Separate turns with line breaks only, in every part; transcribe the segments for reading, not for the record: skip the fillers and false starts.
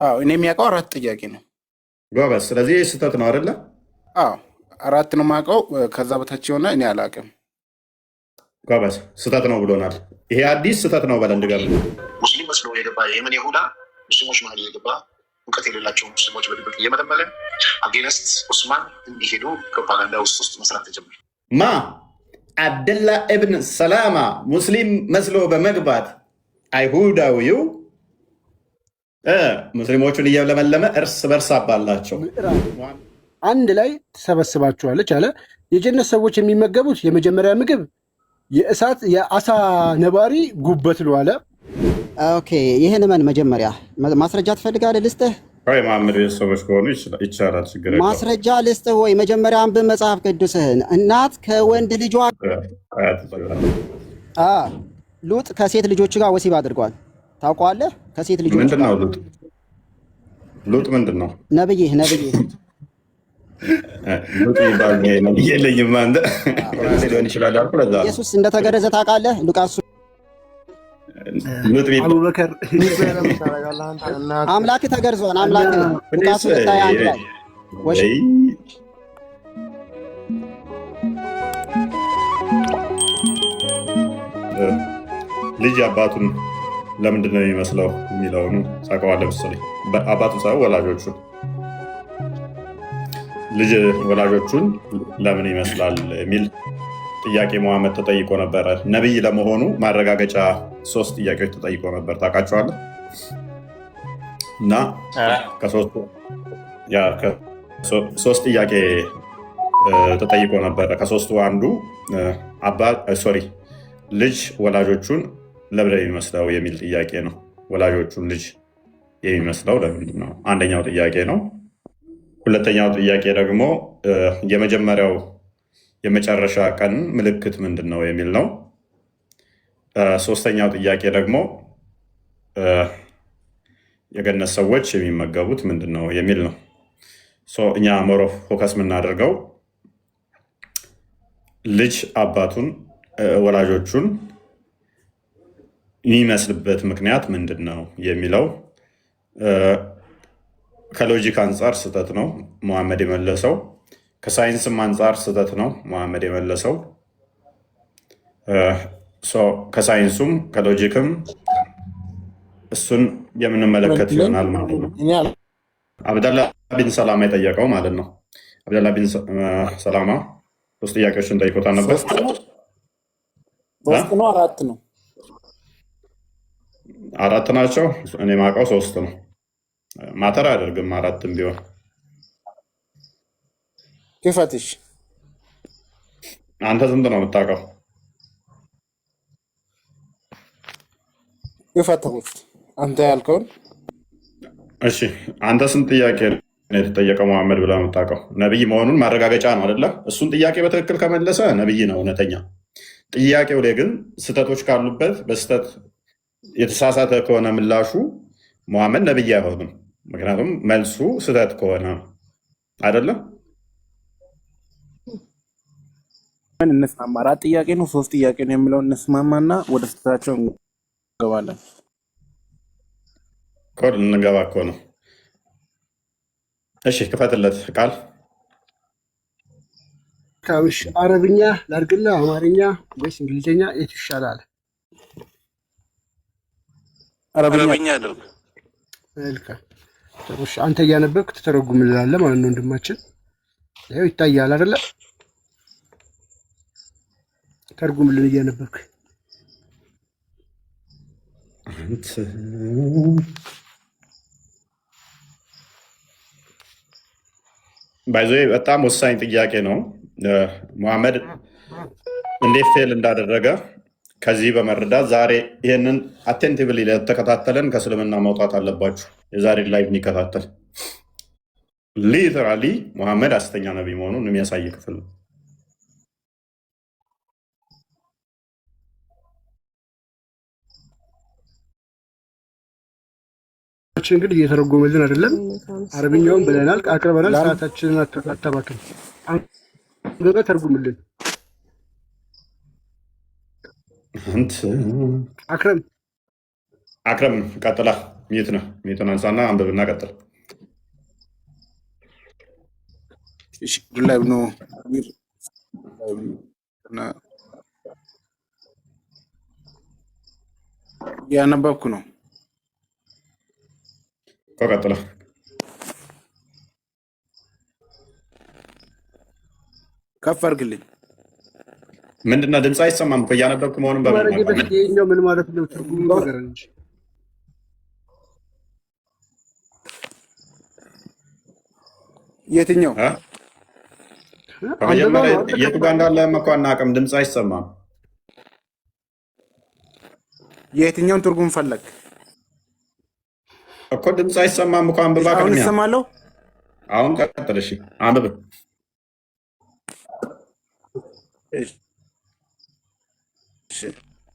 አዎ እኔ የሚያውቀው አራት ጥያቄ ነው።
ጎበዝ። ስለዚህ ስህተት ነው አይደለ?
አዎ አራት ነው የማውቀው። ከዛ በታች የሆነ እኔ አላውቅም።
ጎበዝ። ስህተት ነው ብሎናል። ይሄ አዲስ ስህተት ነው በለን ድገም።
ሙስሊም መስሎ የገባ የየመን ይሁዳ ሙስሊሞች መሀል የገባ እውቀት የሌላቸው ሙስሊሞች በድብቅ እየመለመለ አጌነስት ኡስማን እንዲሄዱ ፕሮፓጋንዳ ውስጥ መስራት ተጀመረ።
ማ አብደላ እብን ሰላማ ሙስሊም መስሎ በመግባት አይሁዳዊው ሙስሊሞቹን እየለመለመ እርስ በርስ አባላቸው።
አንድ ላይ ትሰበስባችኋለች አለ። የጀነት ሰዎች የሚመገቡት የመጀመሪያ ምግብ የአሳ ነባሪ ጉበት ነው አለ።
ኦኬ ይህን መን መጀመሪያ ማስረጃ ትፈልጋለህ? ልስጥህ።
መሐመድ ቤተሰቦች ከሆኑ ይቻላል፣ ችግር
ማስረጃ ልስጥህ ወይ? መጀመሪያ አንብብ መጽሐፍ ቅዱስህን። እናት ከወንድ ልጇ ሉጥ ከሴት ልጆች ጋር ወሲብ አድርጓል። ታውቀዋለህ? ከሴት ልጆች
ምንድን ነው ሉጥ? ሉጥ ምንድን ነው?
ነብይህ
ሉጥ ይባል የለኝም። አንተ ሊሆን ይችላል አልኩ። ለዛ
ኢየሱስ እንደተገረዘ ታውቃለህ? ሉቃስ
አቡበከር
አምላክ ተገርዟል። አምላክ ሉቃስ 2:21 ላይ
ልጅ አባቱን ለምንድን ነው የሚመስለው የሚለውን ታውቀዋለህ መሰለኝ። አባቱ ሳይሆን ወላጆቹ። ልጅ ወላጆቹን ለምን ይመስላል የሚል ጥያቄ መሐመድ ተጠይቆ ነበረ። ነቢይ ለመሆኑ ማረጋገጫ 3 ጥያቄዎች ተጠይቆ ነበር። ታውቃቸዋለህ? እና ሶስት ጥያቄ ተጠይቆ ነበረ። ከሶስቱ አንዱ ልጅ ወላጆቹን ለምን የሚመስለው የሚል ጥያቄ ነው። ወላጆቹን ልጅ የሚመስለው ለምንድን ነው? አንደኛው ጥያቄ ነው። ሁለተኛው ጥያቄ ደግሞ የመጨረሻ ቀን ምልክት ምንድን ነው የሚል ነው። ሶስተኛው ጥያቄ ደግሞ የገነት ሰዎች የሚመገቡት ምንድን ነው የሚል ነው። እኛ ሞር ኦፍ ፎከስ የምናደርገው ልጅ አባቱን ወላጆቹን የሚመስልበት ምክንያት ምንድን ነው የሚለው ከሎጂክ አንጻር ስህተት ነው መሐመድ የመለሰው። ከሳይንስም አንጻር ስህተት ነው መሐመድ የመለሰው። ከሳይንሱም ከሎጂክም እሱን የምንመለከት ይሆናል ማለት ነው። አብደላ ቢን ሰላማ የጠየቀው ማለት ነው። አብደላ ቢን ሰላማ 3 ጥያቄዎችን ጠይቆታል ነበር።
3 ነው 4 ነው?
4 ናቸው። እኔ የማውቀው 3 ነው። ማተር አያደርግም 4ም ቢሆን።
ክፈትሽ።
አንተ ስንት ነው የምታውቀው?
ክፈተውት አንተ ያልከውን።
እሺ አንተ ስንት ጥያቄ ነው የተጠየቀው መሐመድ ብላ የምታውቀው? ነብይ መሆኑን ማረጋገጫ ነው አይደለ? እሱን ጥያቄ በትክክል ከመለሰ ነብይ ነው እውነተኛ። ጥያቄው ላይ ግን ስህተቶች ካሉበት በስህተት የተሳሳተ ከሆነ ምላሹ መሐመድ ነብይ አይሆንም። ምክንያቱም መልሱ ስህተት ከሆነ አይደለም።
እንስማማ። 4 ጥያቄ ነው 3 ጥያቄ ነው የሚለው እንስማማና ወደ ስህተታቸው እንገባለን።
ኮድ እንገባ እኮ ነው። እሺ ክፈትለት ቃል።
ካብሽ አረብኛ ላድርግና አማርኛ ወይስ እንግሊዝኛ የት ይሻላል?
አረብኛ አድርግ።
መልካም። አንተ እያነበብክ ትተረጉምልናለህ ማለት ነው ወንድማችን። ይኸው ይታያል አይደለ? ተርጉምልን እያነበብክ።
ባይዞ በጣም ወሳኝ ጥያቄ ነው። መሐመድ እንዴት ፌል እንዳደረገ ከዚህ በመረዳት ዛሬ ይህንን አቴንቲቭሊ ለተከታተለን ከእስልምና መውጣት አለባችሁ። የዛሬ ላይቭ የሚከታተል ሊተራሊ መሐመድ ሐሰተኛ ነቢይ መሆኑን የሚያሳይ ክፍል ነው።
እንግዲህ እየተረጎመልን አይደለም። አረብኛውን ብለናል፣ አቅርበናል። ሰዓታችንን አታባክን። አንገበ ተርጉምልን።
አክረም ቀጥላ ሚት ነው። ሚትን አንሳና አንብብና ቀጥል።
አብዱላህ ብኑ ያነበብኩ ነው።
ቀጥለ
ከፍ አድርግልኝ።
ምንድነው ድምፅ አይሰማም እኮ እያነበብኩ መሆኑን
ይኸኛው ምን ማለት ነው? ትርጉሙ ነገር እንጂ
የትኛው
ከመጀመሪያ የቱ ጋር እንዳለ እኮ አናውቅም። ድምፅ አይሰማም።
የትኛውን ትርጉም ፈለግ
እኮ ድምፅ አይሰማም እኮ አንብባ።
አሁን እሰማለሁ።
አሁን ቀጥል። እሺ አንብብ።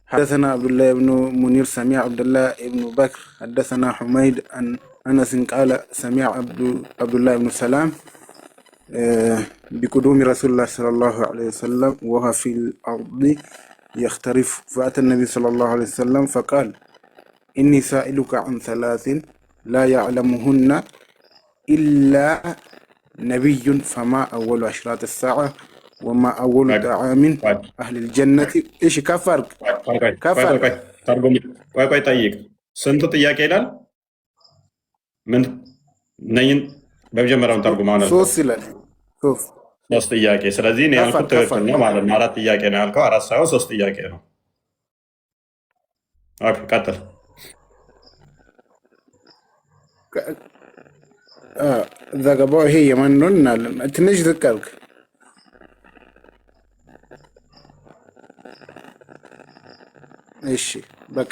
حدثنا عبد الله بن منير سمع عبد الله بن بكر حدثنا حميد عن أنس قال سمع عبد الله بن سلام بقدوم رسول الله صلى الله عليه وسلم وهو في الأرض يخترف فأتى النبي صلى الله عليه وسلم فقال إني سائلك عن ثلاث لا يعلمهن إلا نبي فما أول أشراط الساعة وما أول طعام أهل الجنة إيش كفرق
ቆይ ጠይቅ። ስንት ጥያቄ ይላል? ምን ነይን በመጀመሪያውን ተርጉማ ነው።
ሶስት ይላል።
ሶስት ጥያቄ። ስለዚህ እኔ ያልኩት ትክክል ነው ማለት ነው። አራት ጥያቄ ነው ያልከው፣ አራት ሳይሆን ሶስት ጥያቄ ነው። ኦኬ ቀጥል።
ዘገባው ይሄ የማን ነው እናለን። ትንሽ ዝቅ አልክ። እሺ በቃ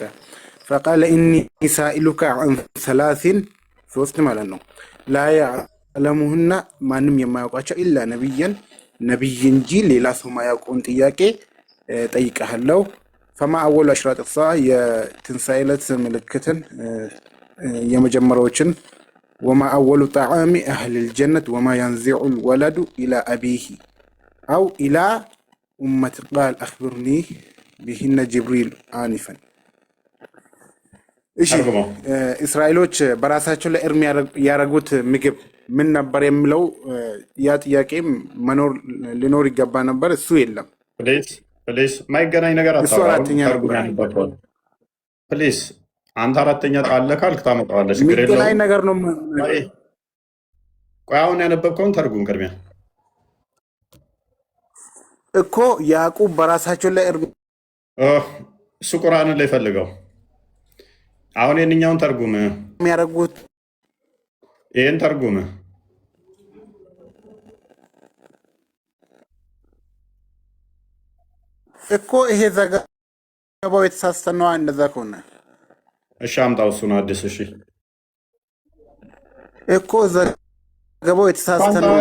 فقال إني سائلك عن ثلاث ሶስት ማለት ነው لا يعلمهن ማንም የማያውቃቸው ኢላ ነብይን ነብይ እንጂ ሌላ ሰው ማያውቀውን ጥያቄ ጠይቀሃለሁ። فما أول أشراط الساعة የትንሣኤ ዕለት ምልክትን የመጀመሪያዎችን وما أول طعام أهل الجنة وما ينزع الولد إلى أبيه أو إلى أمة قال أخبرني بهن جبريل آنفا እሺ እስራኤሎች በራሳቸው ላይ እርም ያረጉት ምግብ ምን ነበር የሚለው ያ ጥያቄ መኖር ሊኖር ይገባ ነበር። እሱ የለም።
ፕሊስ ማይገናኝ ነገር አታውራ። ፕሊስ አንተ አራተኛ ጣለ ካልክ ታመጣዋለህ። ችግር የለውም።
የሚገናኝ ነገር ነው።
ቆይ አሁን ያነበብከውን ተርጉም ቅድሚያ
እኮ ያዕቁብ በራሳቸው ላይ እርም
እሱ ቁርአንን ላይ ፈልገው። አሁን የእኛውን ተርጉም
የሚያደርጉት
ይህን ተርጉም።
እኮ ይሄ ዘገባው የተሳሳተ ነው። እንደዛ ከሆነ
እሺ አምጣው እሱን አዲስ። እሺ
እኮ ዘገባው የተሳሳተ ነው።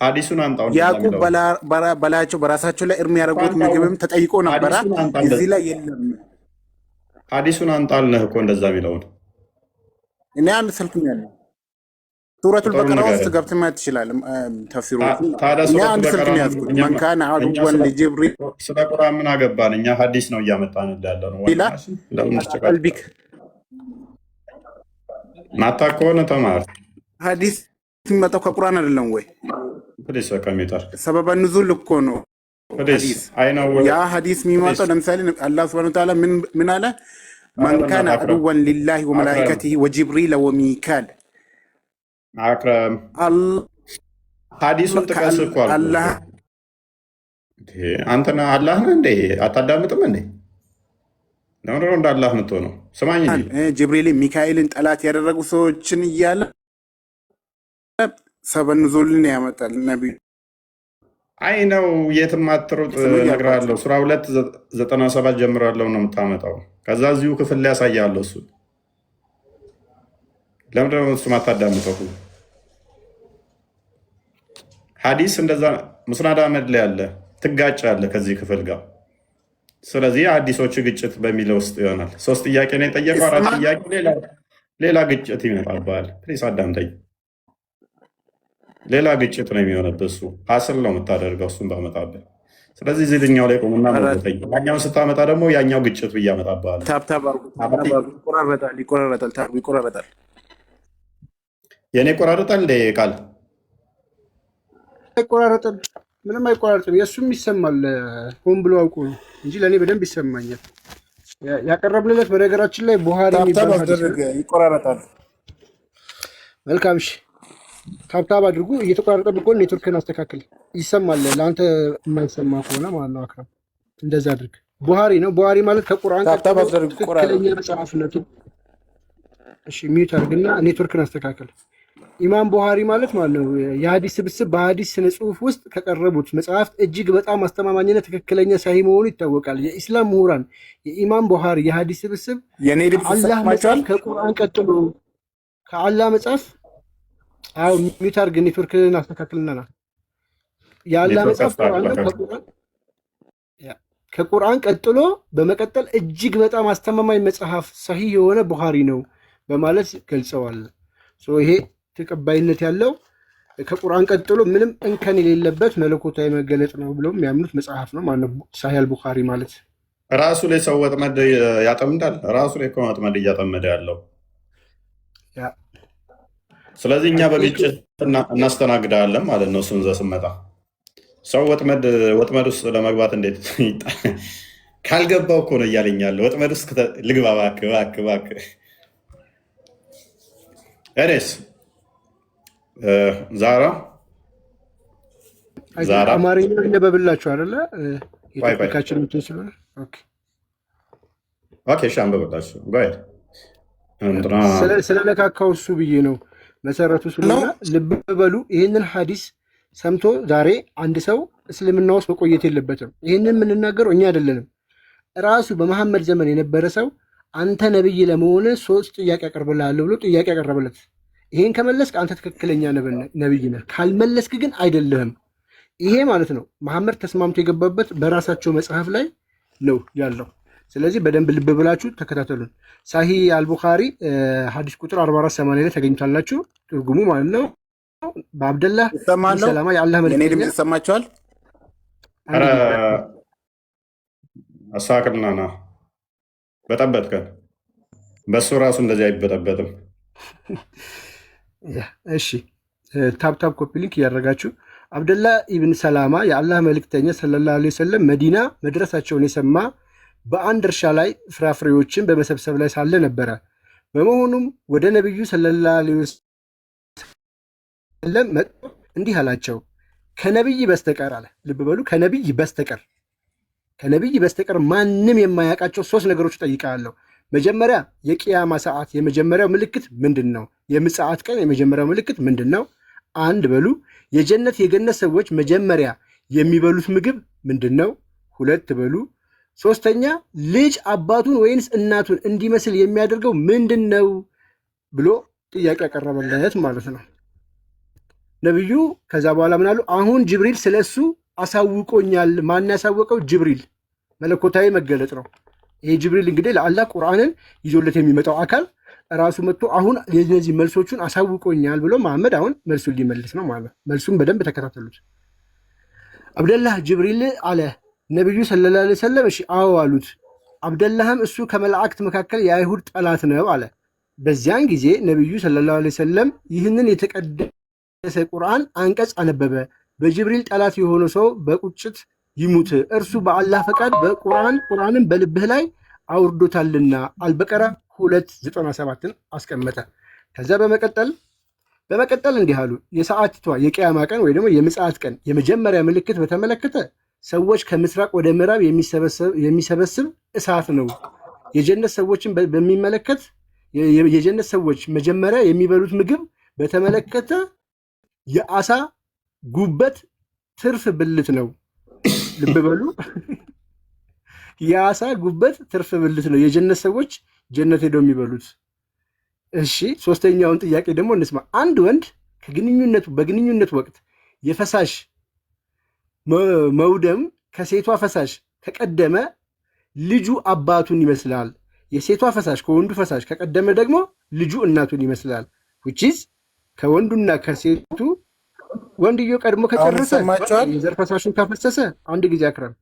ሐዲሱን አምጣው።
ያዕቁብ በላያቸው በራሳቸው ላይ እርም ያደረጉት ምግብም ተጠይቆ ነበረ። እዚህ ላይ የለም።
ሐዲሱን አንጣልነህ እኮ እንደዛ የሚለውን
እኔ አንድ ስልክ ነው ያለው። ሱረቱል በቀራ ውስጥ ገብተህ ማየት ትችላለህ። ተፍሲሩ እኔ አንድ ስልክ ነው ያዝኩት። መን ካነ አዱወን ለጅብሪል
ስለ ቁርአን ምን አገባን እኛ? ሐዲስ ነው እያመጣን ያለ ነው።
ቀልቢክ
ማታ ከሆነ ተማር።
ሐዲስ የሚመጣው ከቁርአን አይደለም ወይ?
ፕሊስ ከሚታር
ሰበበ ኑዙል እኮ ነው ያ ሐዲስ የሚመጣው። ለምሳሌ አላህ ሱብሓነሁ ወተዓላ ምን አለ? መን ካነ አዱወን ሊላሂ ወመላኢከቲሂ ወጅብሪል ወሚካኤል።
አክረም ሐዲሱን ጥቀስ እኮ አላህ አንተና አላህ ነህ እንዴ? አታዳምጥም እንዴ? ለምን እንደ አላህ የምትሆነው? ስማኝ እንጂ
ጅብሪልን ሚካኤልን ጠላት ያደረጉ ሰዎችን እያለ ሰበብ ኑዙልን ያመጣል ነብዩ።
አይ ነው የትም አትሩጥ እነግርሃለሁ። ሱራ 297 ጀምራለሁ ነው የምታመጣው። ከዛ እዚሁ ክፍል ላይ ያሳያለሁ። እሱ ለምንድን ነው እሱ ማታዳምጠው? ሐዲስ እንደዛ ሙስናድ አህመድ ላይ ያለ ትጋጭ ያለ ከዚህ ክፍል ጋር። ስለዚህ አዲሶቹ ግጭት በሚለው ውስጥ ይሆናል። ሶስት ጥያቄ ነው የጠየቀው፣ አራት ጥያቄ ሌላ ግጭት ይመጣብሃል። ፕሊስ አዳምጠኝ። ሌላ ግጭት ነው የሚሆነብህ። እሱ ሀስል ነው የምታደርገው እሱን ባመጣብህ። ስለዚህ እዚህኛው ላይ ቆሙና መወተኝ ያኛውን ስታመጣ ደግሞ ያኛው ግጭት ብዬ አመጣብሃለሁ።
ታብታብ ይቆራረጣል።
የእኔ ይቆራረጣል እንደ ቃል
አይቆራረጥም፣ ምንም አይቆራረጥም። የእሱም ይሰማል። ሆን ብሎ አውቁ ነው እንጂ ለእኔ በደንብ ይሰማኛል። ያቀረብንለት በነገራችን ላይ ቡሃሪ
ይቆራረጣል።
መልካም እሺ፣ ታብታብ አድርጉ። እየተቆራረጠ ብቆን ኔትወርክን አስተካክል። ይሰማል ለአንተ የማይሰማ ከሆነ ማለት ነው። አክረም እንደዛ አድርግ። ቡሃሪ ነው። ቡሃሪ ማለት ከቁርአን ትክክለኛ መጽሐፍነቱ። እሺ ሚዩት አድርግና ኔትወርክን አስተካክል። ኢማም ቡሃሪ ማለት ነው የሀዲስ ስብስብ በሀዲስ ስነ ጽሁፍ ውስጥ ከቀረቡት መጽሐፍት እጅግ በጣም አስተማማኝና ትክክለኛ ሳሂ መሆኑ ይታወቃል። የኢስላም ምሁራን የኢማም ቡሃሪ የሀዲስ ስብስብ አላህ መጽሐፍ ከቁርአን ቀጥሎ ከአላህ መጽሐፍ ሚዩት አድርግ፣ ኔትወርክን አስተካክልና የአላህ መጽሐፍ ቁርአን ነው። ከቁርአን ቀጥሎ በመቀጠል እጅግ በጣም አስተማማኝ መጽሐፍ ሰሂህ የሆነ ቡሃሪ ነው በማለት ገልጸዋል። ይሄ ተቀባይነት ያለው ከቁርአን ቀጥሎ ምንም እንከን የሌለበት መለኮታዊ መገለጥ ነው ብለው የሚያምኑት መጽሐፍ ነው ማለት ነው። ሳሂህ አልቡኻሪ ማለት
ራሱ ላይ ሰው ወጥመድ ያጠምዳል። ራሱ ላይ ወጥመድ እያጠመደ ያለው። ስለዚህ እኛ በግጭት እናስተናግዳለን ማለት ነው። እሱን ስመጣ ሰው ወጥመድ ውስጥ ለመግባት እንዴት ካልገባው እኮ ነው እያለኝ ያለው። ወጥመድ ውስጥ ልግባ እባክህ። እኔስ ዛራ
አማርኛ ይነበብላችሁ አይደለ? የቶፒካችን እንትን ስለሆነ
እሺ አንብብላችሁ
ስለነካካው እሱ ብዬ ነው መሰረቱ ስለሆነ ልብ በሉ። ይህንን ሐዲስ ሰምቶ ዛሬ አንድ ሰው እስልምና ውስጥ መቆየት የለበትም። ይህንን የምንናገረው እኛ አይደለንም። ራሱ በመሐመድ ዘመን የነበረ ሰው አንተ ነብይ ለመሆን 3 ጥያቄ ያቀርብልሃለሁ ብሎ ጥያቄ ያቀረበለት። ይሄን ከመለስክ አንተ ትክክለኛ ነብይ ነህ፣ ካልመለስክ ግን አይደለህም። ይሄ ማለት ነው መሐመድ ተስማምቶ የገባበት በራሳቸው መጽሐፍ ላይ ነው ያለው። ስለዚህ በደንብ ልብ ብላችሁ ተከታተሉን። ሳሂህ አልቡኻሪ ሐዲስ ቁጥር 4480 ላይ ተገኝታላችሁ። ትርጉሙ ማለት ነው በአብደላህ ሰላማ የአላህ መልእክተኛ
ይሰማችኋል።
አሳቅና ና በጠበጥከን በእሱ ራሱ እንደዚህ አይበጠበጥም።
እሺ ታፕታፕ ኮፒ ሊንክ እያደረጋችሁ አብደላህ ኢብን ሰላማ የአላህ መልእክተኛ ሰለላሁ ዐለይሂ ወሰለም መዲና መድረሳቸውን የሰማ በአንድ እርሻ ላይ ፍራፍሬዎችን በመሰብሰብ ላይ ሳለ ነበረ። በመሆኑም ወደ ነቢዩ ሰለላሁ ዐለይሂ ወሰለም መጥቶ እንዲህ አላቸው፣ ከነቢይ በስተቀር አለ። ልብ በሉ፣ ከነቢይ በስተቀር ማንም የማያውቃቸው 3 ነገሮች እጠይቅሃለሁ። መጀመሪያ የቂያማ ሰዓት የመጀመሪያው ምልክት ምንድን ነው? የምጽአት ቀን የመጀመሪያው ምልክት ምንድን ነው? 1 በሉ። የጀነት የገነት ሰዎች መጀመሪያ የሚበሉት ምግብ ምንድን ነው? 2 በሉ። 3ኛ ልጅ አባቱን ወይንስ እናቱን እንዲመስል የሚያደርገው ምንድን ነው ብሎ ጥያቄ ያቀረበለት ማለት ነው ነብዩ። ከዛ በኋላ ምን አሉ? አሁን ጅብሪል ስለሱ አሳውቆኛል። ማን ያሳወቀው? ጅብሪል። መለኮታዊ መገለጥ ነው ይሄ። ጅብሪል እንግዲህ ለአላህ ቁርአንን ይዞለት የሚመጣው አካል ራሱ መጥቶ አሁን የነዚህ መልሶቹን አሳውቆኛል ብሎ መሐመድ አሁን መልሱን ሊመልስ ነው ማለት ነው። መልሱን በደንብ ተከታተሉት። አብደላህ ጅብሪል አለ ነቢዩ ሰለላሁ ዐለይሂ ወሰለም እሺ አዎ አሉት። አብደላህም እሱ ከመላእክት መካከል የአይሁድ ጠላት ነው አለ። በዚያን ጊዜ ነቢዩ ሰለላሁ ዐለይሂ ወሰለም ይህንን የተቀደሰ ቁርአን አንቀጽ አነበበ። በጅብሪል ጠላት የሆነ ሰው በቁጭት ይሙት፣ እርሱ በአላህ ፈቃድ ቁርአንን በልብህ ላይ አውርዶታልና። አልበቀራ 297ን አስቀመጠ። ከዛ በመቀጠል እንዲህ አሉ። የሰዓቲቷ የቂያማ ቀን ወይ ደግሞ የምጽአት ቀን የመጀመሪያ ምልክት በተመለከተ ሰዎች ከምስራቅ ወደ ምዕራብ የሚሰበስብ እሳት ነው። የጀነት ሰዎችን በሚመለከት የጀነት ሰዎች መጀመሪያ የሚበሉት ምግብ በተመለከተ የአሳ ጉበት ትርፍ ብልት ነው። ልብ በሉ፣ የአሳ ጉበት ትርፍ ብልት ነው የጀነት ሰዎች ጀነት ሄደው የሚበሉት። እሺ 3ኛውን ጥያቄ ደግሞ እንስማ። አንድ ወንድ በግንኙነት ወቅት የፈሳሽ መውደም ከሴቷ ፈሳሽ ከቀደመ ልጁ አባቱን ይመስላል። የሴቷ ፈሳሽ ከወንዱ ፈሳሽ ከቀደመ ደግሞ ልጁ እናቱን ይመስላል። which is ከወንዱና ከሴቱ ወንድዮ ቀድሞ
አሁን
ከጨረሰ
ይሰማችኋል?
የዘር ፈሳሹን ካፈሰሰ አንድ ጊዜ አክረም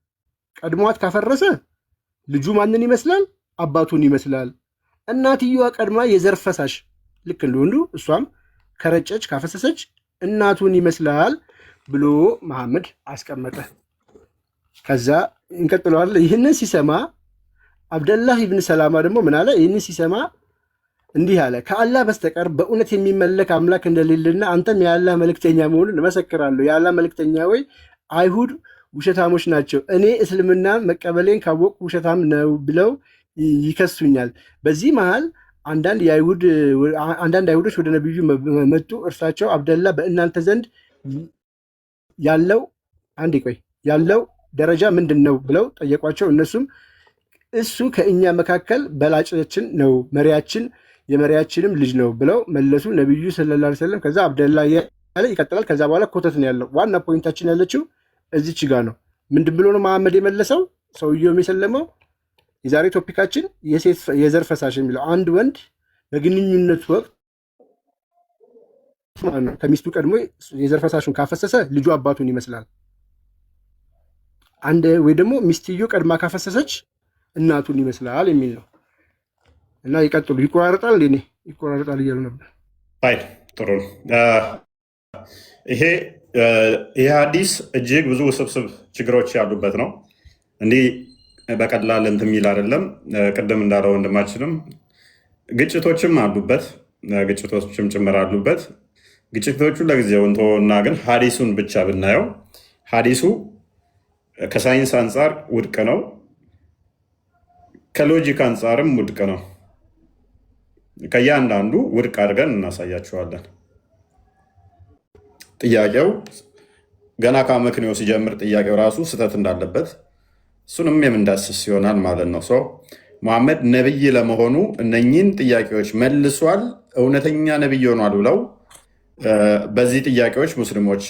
ቀድሟት ካፈረሰ ልጁ ማንን ይመስላል? አባቱን ይመስላል። እናትየዋ ቀድማ የዘር ፈሳሽ ልክ እንደወንዱ እሷም ከረጨች ካፈሰሰች እናቱን ይመስላል ብሎ መሐመድ አስቀመጠ። ከዛ እንቀጥለዋለን። ይህንን ሲሰማ አብደላህ ኢብን ሰላማ ደግሞ ምን አለ? ይህንን ሲሰማ እንዲህ አለ፣ ከአላህ በስተቀር በእውነት የሚመለክ አምላክ እንደሌለና አንተም የአላህ መልእክተኛ መሆኑን እመሰክራለሁ። የአላህ መልእክተኛ ወይ አይሁድ ውሸታሞች ናቸው፣ እኔ እስልምናን መቀበሌን ካወቁ ውሸታም ነው ብለው ይከሱኛል። በዚህ መሃል አንዳንድ አይሁዶች ወደ ነቢዩ መጡ። እርሳቸው አብደላ በእናንተ ዘንድ ያለው ደረጃ ምንድን ነው ብለው ጠየቋቸው። እነሱም እሱ ከእኛ መካከል በላጫችን ነው፣ መሪያችን የመሪያችንም ልጅ ነው ብለው መለሱ። ነቢዩ ሰለላሁ ዐለይሂ ወሰለም ከዛ አብደላ ያለ ይቀጥላል። ከዛ በኋላ ኮተት ነው ያለው። ዋና ፖይንታችን ያለችው እዚች ጋ ነው። ምንድን ብሎ ነው መሐመድ የመለሰው? ሰውየው የሰለመው የዛሬ ቶፒካችን የዘር ፈሳሽ የሚለው አንድ ወንድ በግንኙነት ወቅት ከሚስቱ ቀድሞ የዘር ፈሳሹን ካፈሰሰ ልጁ አባቱን ይመስላል። አንድ ወይ ደግሞ ሚስትዮ ቀድማ ካፈሰሰች እናቱን ይመስላል የሚል ነው። እና ይቀጥሉ። ይቆራረጣል እንዴ? ይቆራረጣል እያሉ ነበር።
አይ ጥሩ ነው። ይሄ ሀዲስ እጅግ ብዙ ውስብስብ ችግሮች ያሉበት ነው። እንዲህ በቀላል እንትን የሚል አይደለም። ቅድም እንዳለው ወንድማችንም ግጭቶችም አሉበት፣ ግጭቶችም ጭምር አሉበት። ግጭቶቹ ለጊዜው እንተወውና ግን ሀዲሱን ብቻ ብናየው ሀዲሱ ከሳይንስ አንጻር ውድቅ ነው፣ ከሎጂክ አንጻርም ውድቅ ነው። ከእያንዳንዱ ውድቅ አድርገን እናሳያቸዋለን። ጥያቄው ገና ከአመክንዮ ሲጀምር ጥያቄው ራሱ ስህተት እንዳለበት እሱንም የምንዳስስ ይሆናል ማለት ነው። ሰው መሐመድ ነቢይ ለመሆኑ እነኚህን ጥያቄዎች መልሷል፣ እውነተኛ ነቢይ ሆኗል ብለው በዚህ ጥያቄዎች ሙስሊሞች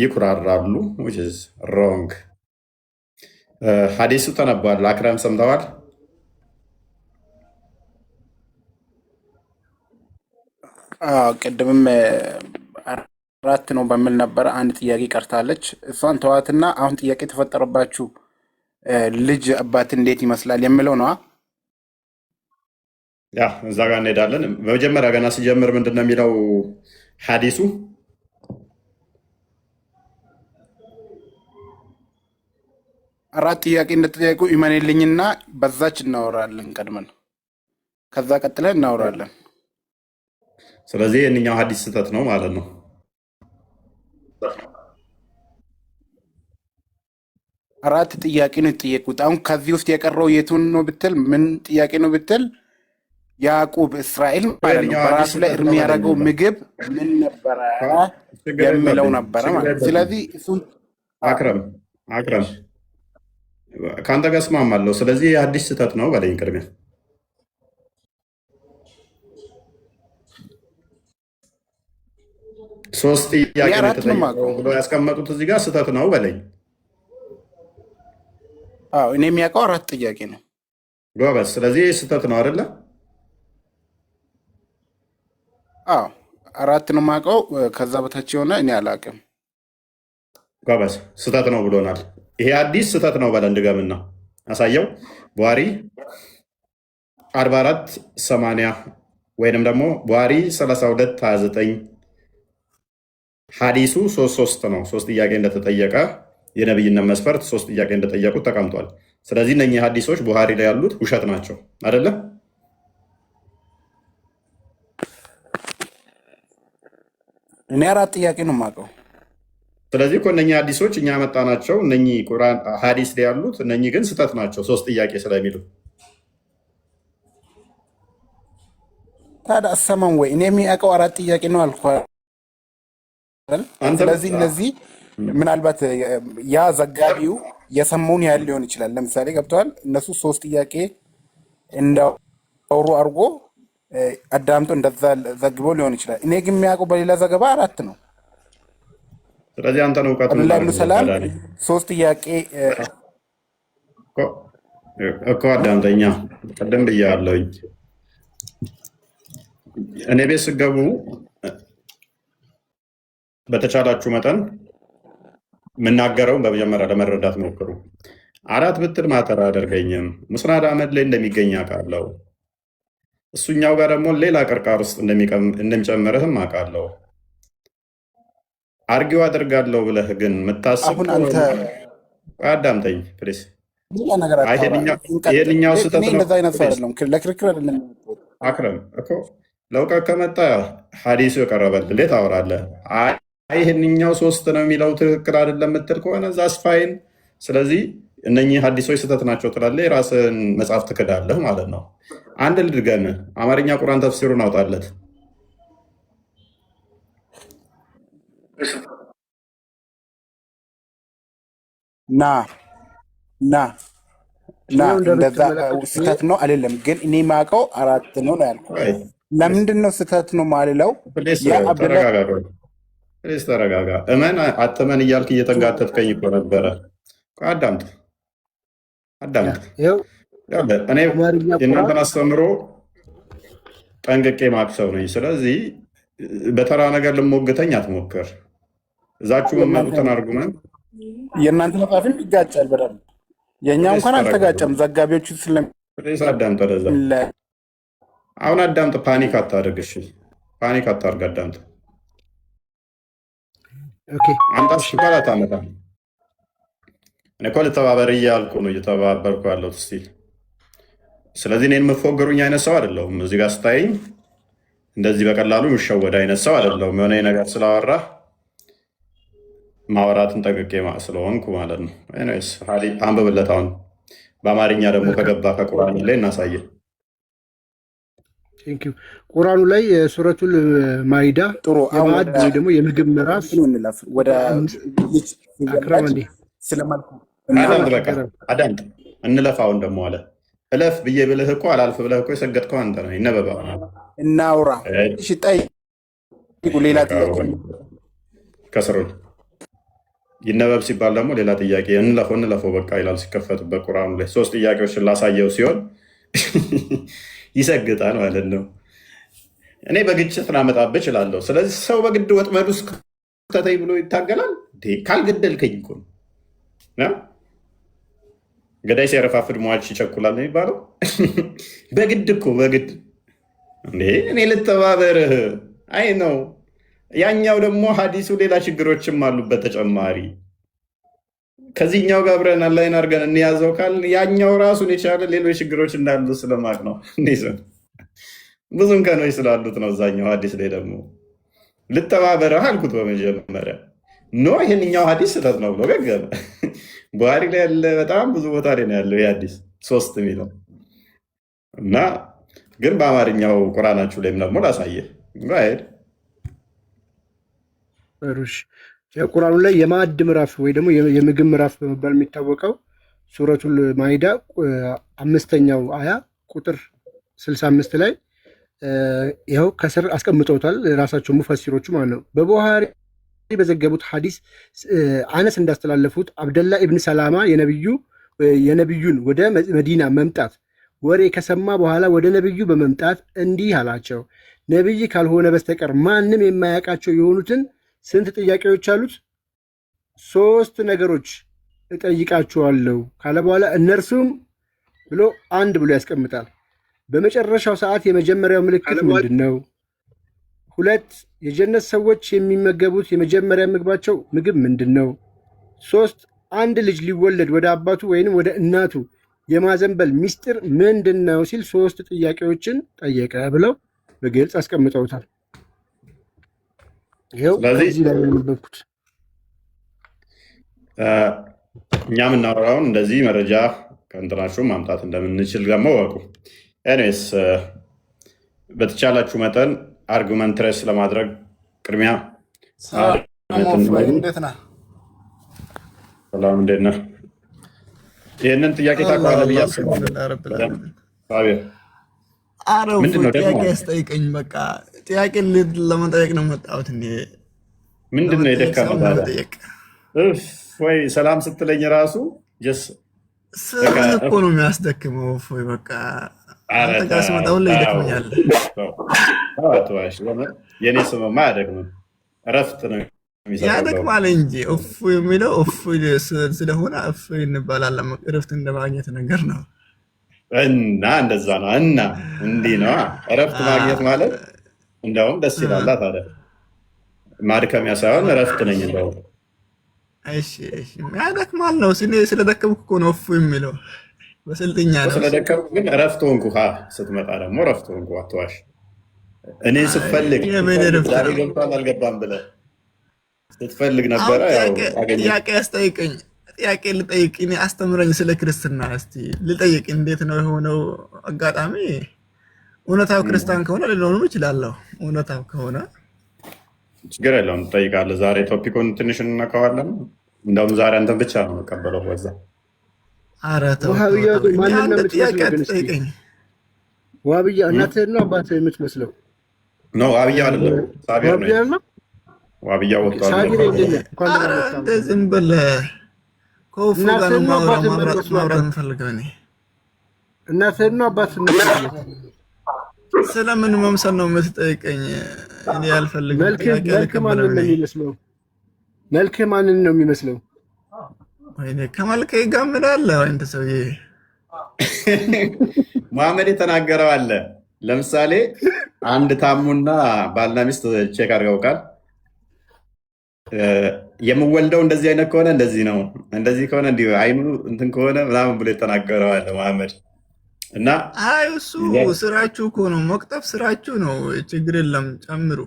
ይኩራራሉ። ሮንግ። ሀዲሱ ተነቧል። አክረም ሰምተዋል?
ቅድምም 4 ነው በሚል ነበረ። አንድ ጥያቄ ቀርታለች። እሷን ተዋትና አሁን ጥያቄ የተፈጠረባችሁ ልጅ አባት እንዴት ይመስላል የሚለው ነዋ።
ያ እዛ ጋር እንሄዳለን። በመጀመሪያ ገና ሲጀምር ምንድን ነው የሚለው ሀዲሱ?
አራት ጥያቄ እንደተጠያቁ ይመንልኝና በዛች እናወራለን። ቀድመን ከዛ ቀጥለን እናወራለን።
ስለዚህ የእኛው ሀዲስ ስህተት ነው ማለት ነው።
አራት ጥያቄ ነው የተጠየቁት። አሁን ከዚህ ውስጥ የቀረው የቱን ነው ብትል፣ ምን ጥያቄ ነው ብትል፣ ያዕቁብ እስራኤል ማለት ነው በራሱ ላይ እርም ያደረገው ምግብ ምን ነበረ የሚለው ነበረ ማለት። ስለዚህ እሱን
አክረም ከአንተ ጋር እስማማለሁ። ስለዚህ የአዲስ ስህተት ነው በለኝ። ቅድሚያ ሶስት ጥያቄ ብሎ ያስቀመጡት እዚህ ጋር ስህተት ነው በለኝ።
እኔ የሚያውቀው 4 ጥያቄ ነው
ጎበዝ። ስለዚህ ስህተት ነው አይደለ?
4 ነው የማውቀው። ከዛ በታች የሆነ እኔ አላውቅም።
ጎበዝ፣ ስህተት ነው ብሎናል። ይሄ አዲስ ስህተት ነው በለን። ድገምና አሳየው። ቡሃሪ 4480 ወይንም ደግሞ ቡሃሪ 3229 ሀዲሱ 33 ነው። 3 ጥያቄ እንደተጠየቀ የነብይነት መስፈርት 3 ጥያቄ እንደጠየቁት ተቀምጧል። ስለዚህ እነኚህ ሀዲሶች ቡሃሪ ላይ ያሉት ውሸት ናቸው አይደለም?
እኔ 4 ጥያቄ ነው የማውቀው።
ስለዚህ እኮ እነኚህ ሀዲሶች እኛ ያመጣናቸው እነኚህ ቁርአን ሀዲስ ላይ ያሉት እነኚህ ግን ስህተት ናቸው 3 ጥያቄ ስለሚሉ።
ታዲያ አሰማም ወይ? እኔ የሚያውቀው 4 ጥያቄ ነው አልኳል። ስለዚህ እነዚህ ምናልባት ያ ዘጋቢው የሰማውን ያህል ሊሆን ይችላል። ለምሳሌ ገብተዋል። እነሱ 3 ጥያቄ እንዳወሩ አድርጎ አዳምጦ እንደዛ ዘግቦ ሊሆን ይችላል። እኔ ግን የሚያውቀው በሌላ ዘገባ 4 ነው።
ስለዚህ አንተን እውቀቱ
ሰላም 3 ጥያቄ
እኮ አዳምጠኛ። ቅድም ብያለሁኝ እኔ ቤት ስገቡ በተቻላችሁ መጠን የምናገረውን በመጀመሪያ ለመረዳት ሞክሩ። አራት ብትል ማተር አያደርገኝም። ሙስናድ አህመድ ላይ እንደሚገኝ አውቃለሁ። እሱኛው ጋር ደግሞ ሌላ ቅርቃር ውስጥ እንደሚጨምርህም አውቃለሁ። አርጊው አድርጋለሁ ብለህ ግን የምታስብ
አሁን አንተ
አዳምጠኝ ፕሊስ።
ሌላ ነገር
ይሄንኛው ስህተት ነው።
እንደዛ አይነት ሰው አይደለም። ለክርክር አይደለም።
አክረም እኮ ለእውቀት ከመጣ ሀዲሱ የቀረበልህ እንዴት ታወራለህ? አይ ይህንኛው ሶስት ነው የሚለው ትክክል አይደለም የምትል ከሆነ ዛስ ፋይን። ስለዚህ እነኚህ ሀዲሶች ስህተት ናቸው ትላለህ፣ የራስን መጽሐፍ ትክዳለህ ማለት ነው። አንድ ልድገም፣ አማርኛ ቁርአን ተፍሲሩን አውጣለት።
ና እንደዛ ስህተት ነው አይደለም፣ ግን እኔ የማውቀው አራት ነው ያልኩት። ለምንድን ነው ስህተት ነው ማልለው?
ተረጋጋ። እመን አትመን እያልክ እየተንጋተትከኝ እኮ ነበረ። አዳምጥ። እኔ የእናንተን አስተምሮ ጠንቅቄ ማቅሰው ነኝ። ስለዚህ በተራ ነገር ልሞግተኝ አትሞክር። እዛችሁ መመጡትን አርጉመንት
የእናንተ መጽሐፍም ይጋጫል በደምብ። የእኛ እንኳን አልተጋጨም። ዘጋቢዎቹ
አዳምጥ። ወደዛ አሁን አዳምጥ። ፓኒክ አታድርግ። እሺ ፓኒክ አታድርግ። አዳምጥ። አንተ አስባላ ታመጣ። እኔ እኮ ልተባበር እያልኩ ነው እየተባበርኩ ያለሁት እስቲ። ስለዚህ እኔን የምትፎገሩኝ አይነት ሰው አይደለሁም። እዚህ ጋር ስታይኝ እንደዚህ በቀላሉ የሚሸወድ አይነት ሰው አይደለሁም። የሆነ ነገር ስላወራ ማወራትን ጠንቅቄ ስለሆንኩ ማለት ነው። ኤኒዌይስ አንብብለት። አሁን በአማርኛ ደግሞ ከገባ ከቁርአን ላይ እናሳየ።
ቁርአኑ ላይ ሱረቱል ማኢዳ የማዕድ ወይ ደግሞ የምግብ ምዕራፍ
አዳምጥ። እንለፋውን ደግሞ አለ እለፍ ብዬ ብልህ እኮ አላልፍ ብለህ እኮ የሰገጥከው አንተ ነው። ይነበባ
እናውራ። ሌላ
ከስሩን ይነበብ ሲባል ደግሞ ሌላ ጥያቄ። እንለፈው በቃ ይላል ሲከፈቱበት ቁርአኑ ላይ። ሶስት ጥያቄዎችን ላሳየው ሲሆን ይሰግጣል ማለት ነው። እኔ በግጭት ላመጣብህ እችላለሁ። ስለዚህ ሰው በግድ ወጥመድ ውስጥ ከተተኝ ብሎ ይታገላል። ካልገደልከኝ እኮ ነው። ገዳይ ሲያረፋፍድ ሟች ይቸኩላል ነው የሚባለው። በግድ እኮ በግድ እንዴ እኔ ልተባበርህ። አይ ነው ያኛው ደግሞ ሀዲሱ ሌላ ችግሮችም አሉበት ተጨማሪ። ከዚህኛው ጋር አብረን አላይን አድርገን እንያዘው ካል ያኛው ራሱን የቻለ ሌሎች ችግሮች እንዳሉ ስለማቅ ነው። ብዙም ከኖች ስላሉት ነው። እዛኛው ሀዲስ ላይ ደግሞ ልተባበረህ አልኩት በመጀመሪያ። ኖ ይህንኛው ሀዲስ ስህተት ነው ብሎ ገገመ። ቡሃሪ ላይ ያለ በጣም ብዙ ቦታ ላይ ነው ያለው ይህ ሀዲስ ሶስት የሚለው እና ግን በአማርኛው ቁርአናችሁ ላይም ደግሞ ላሳየ ሄድ
ቁርአኑ ላይ የማዕድ ምዕራፍ ወይ ደግሞ የምግብ ምዕራፍ በመባል የሚታወቀው ሱረቱል ማኢዳ 5ኛው አያ ቁጥር 65 ላይ ይኸው ከስር አስቀምጠውታል ራሳቸው ሙፈሲሮቹ ማለት ነው። በቡሃሪ በዘገቡት ሐዲስ አነስ እንዳስተላለፉት አብደላ ኢብን ሰላማ የነቢዩን ወደ መዲና መምጣት ወሬ ከሰማ በኋላ ወደ ነቢዩ በመምጣት እንዲህ አላቸው፣ ነቢይ ካልሆነ በስተቀር ማንም የማያውቃቸው የሆኑትን ስንት ጥያቄዎች አሉት? 3 ነገሮች እጠይቃችኋለሁ ካለ በኋላ እነርሱም ብሎ አንድ ብሎ ያስቀምጣል። በመጨረሻው ሰዓት የመጀመሪያው ምልክት ምንድን ነው? 2 የጀነት ሰዎች የሚመገቡት የመጀመሪያ ምግባቸው ምግብ ምንድን ነው? 3 አንድ ልጅ ሊወለድ ወደ አባቱ ወይንም ወደ እናቱ የማዘንበል ሚስጥር ምንድን ነው ሲል 3 ጥያቄዎችን ጠየቀ ብለው በግልጽ አስቀምጠውታል። ይኸው ከዚህ ላይ ያነበብኩት።
እኛ የምናወራውን እንደዚህ መረጃ ከእንትናችሁ ማምጣት እንደምንችል ደግሞ ወቁ። ኤኒዌይስ በተቻላችሁ መጠን አርጉመንት ሬስ ለማድረግ ቅድሚያ ሰላም፣ እንዴት ነህ? ይህንን ጥያቄ ታውቀዋለህ ብዬ አስባለሁ።
ጥያቄ ያስጠይቀኝ። በቃ ጥያቄ ለመጠየቅ ነው መጣሁት።
ምንድን ነው የደከመህ ወይ? ሰላም ስትለኝ ራሱ
እኮ ነው የሚያስደክመው። ወይ በቃ አንተ ጋር ስመጣ ሁሌ ይደክመኛል።
የኔ ስምማ አያደክምም፣ እረፍት ነው
ያደክማል እንጂ እፍ የሚለው እፍ ስለሆነ እፍ እንባላለን። እረፍት እንደማግኘት ነገር ነው
እና እንደዛ ነው። እና እንዲህ ነው እረፍት ማግኘት ማለት። እንደውም ደስ ይላል ታዲያ ማድከሚያ ሳይሆን እረፍት ነኝ እንደው።
እሺ ያደክማል ነው ስለደከምኩ እኮ ነው እፍ የሚለው በስልጥኛ ነው።
ስለደከምኩ ግን እረፍት ሆንኩ። ስትመጣ ደግሞ እረፍት ሆንኩ። አትዋሽ። እኔ ስፈልግ ዛሬ ገብቷል አልገባም ብለህ ስትፈልግ ነበረ።
ጥያቄ አስጠይቀኝ። ጥያቄ ልጠይቅ። እኔ አስተምረኝ ስለ ክርስትና እስቲ ልጠይቅ። እንዴት ነው የሆነው? አጋጣሚ እውነታው ክርስቲያን ከሆነ ልሆኑ ይችላለሁ። እውነታው ከሆነ
ችግር የለውም ትጠይቃለህ። ዛሬ ቶፒኮን ትንሽ እንነካዋለን። እንደውም ዛሬ አንተን ብቻ ነው መቀበለው። በዛ
ጥያቄ አትጠይቀኝ።
ዋብያ እናትህን ነው አባትህን የምትመስለው?
ነው ዋብያ አይደለም ሳቢር ነው። ዋብያ ወጥቷል።
ዝም ብለህ ከወፉ ጋር ማውራት የምፈልገው እኔ።
እናትህን ነው አባትህን ነው?
ስለምን መምሰል ነው የምትጠይቀኝ? እኔ አልፈልግም።
መልክህ ማንን ነው የሚመስለው? መልክህ ማንን ነው የሚመስለው?
ወይኔ ከመልክ ጋር ምን አለ? አንተ ሰውዬ
መሐመድ የተናገረው አለ። ለምሳሌ አንድ ታሙና ባልና ሚስት ቼክ አድርገው ቃል የምወልደው እንደዚህ አይነት ከሆነ እንደዚህ ነው፣ እንደዚህ ከሆነ እንዲሁ አይኑ እንትን ከሆነ ምናምን ብሎ የተናገረው አለ መሐመድ። እና
አይ እሱ ስራችሁ እኮ ነው፣ መቅጠፍ ስራችሁ ነው። ችግር የለም ጨምሩ።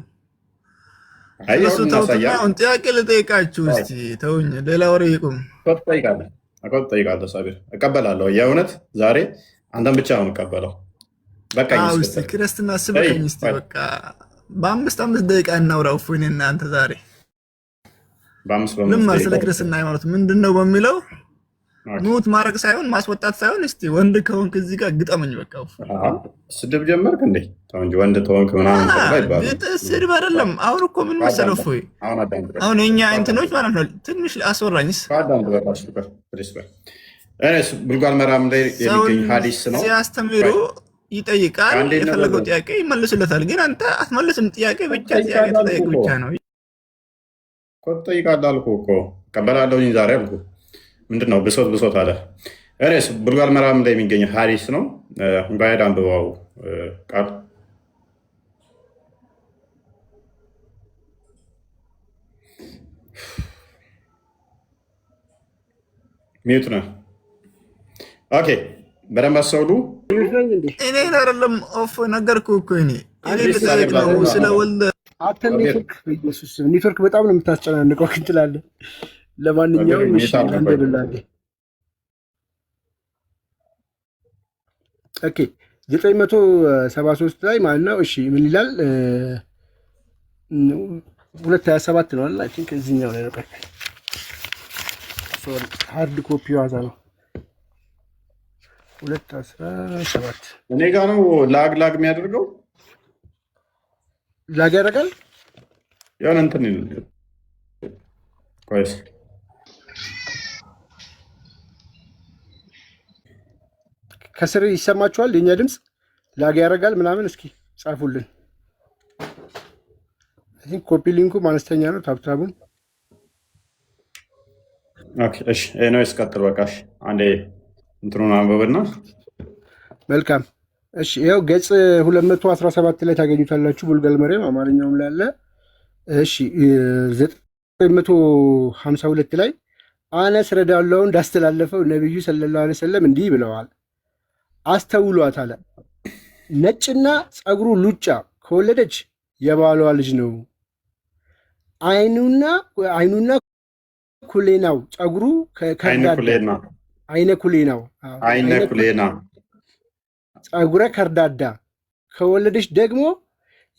እሱ ተውትና አሁን ጥያቄ ልጠይቃችሁ እስቲ። ተውኝ፣ ሌላ ወሬ ይቁም።
ጠይቃለሁ ሳቢር፣ እቀበላለሁ። የእውነት ዛሬ አንተን ብቻ ነው የምቀበለው። በቃ
እስቲ ክርስትና ስበከኝ እስቲ። በቃ በ5 ደቂቃ እናውራው። እፎይን እናንተ ዛሬ ልማር ስለ ክርስትና ሃይማኖት ምንድን ነው በሚለው ኑት ማድረግ ሳይሆን ማስወጣት ሳይሆን፣ እስቲ ወንድ ከሆንክ እዚህ ጋር ግጠመኝ። በቃ
ስድብ ጀመርክ እንዴ? ተው እንጂ ወንድ ተሆንክ ምናምን ይባላል።
ስድብ አይደለም። አሁን እኮ ምን መሰለው እፎይ፣ አሁን የኛ እንትኖች ማለት ነው። ትንሽ አስወራኝስ። ቡልጓል መራም ላይ የሚገኝ ሀዲስ ነው። ሲያስተምሩ ይጠይቃል፣ የፈለገው ጥያቄ ይመልሱለታል። ግን አንተ አትመልስም። ጥያቄ ብቻ ጥያቄ ተጠይቅ ብቻ ነው።
ትጠይቃለህ አልኩህ እኮ እቀበላለሁኝ ዛሬ አልኩህ። ምንድን ነው ብሶት አለ። እኔስ ቡልጓል መራም ላይ የሚገኝ ሀዲስ ነው። ባሄድ አንብበው ቃል ሚዩት ነው። ኦኬ በደንብ አስተውሉ።
እኔ አይደለም ኦፍ ነገርኩህ እኮ እኔ ልጠይቅ ነው ስለወልደ
ኔትወርክ በጣም ነው የምታስጨናንቀው ትላለህ። ለማንኛውም እንደብላለህ። ኦኬ 973 ላይ ማለት ነው። እሺ ምን ይላል? 227 ነው አይ ቲንክ እዚህኛው ላይ ነበር። ሶሪ ሃርድ ኮፒ ዋዛ ነው 217
እኔ ጋር ነው ላግ የሚያደርገው።
ላግ ያደርጋል
የሆነ እንትን ቆይስ
ከስር ይሰማችኋል? የኛ ድምፅ ላግ ያደርጋል ምናምን? እስኪ ጻፉልን። እዚህ ኮፒ ሊንኩ አነስተኛ ነው። ታብታቡን
ኦኬ እሺ ነው እስከተል በቃሽ። አንዴ እንትኑን አንብበና መልካም
እሺ ይኸው ገጽ 217 ላይ ታገኙታላችሁ። ቡልጓል መራም አማርኛውም ላይ አለ። እሺ 952 ላይ አነስ ረዳላው እንዳስተላለፈው ነብዩ ሰለላሁ ዐለይሂ ወሰለም እንዲህ ብለዋል፣ አስተውሏት አለ። ነጭና ጸጉሩ ሉጫ ከወለደች የባሏ ልጅ ነው። አይኑና ኩሌናው ጸጉሩ አይነ ኩሌና ጸጉረ ከርዳዳ ከወለደች ደግሞ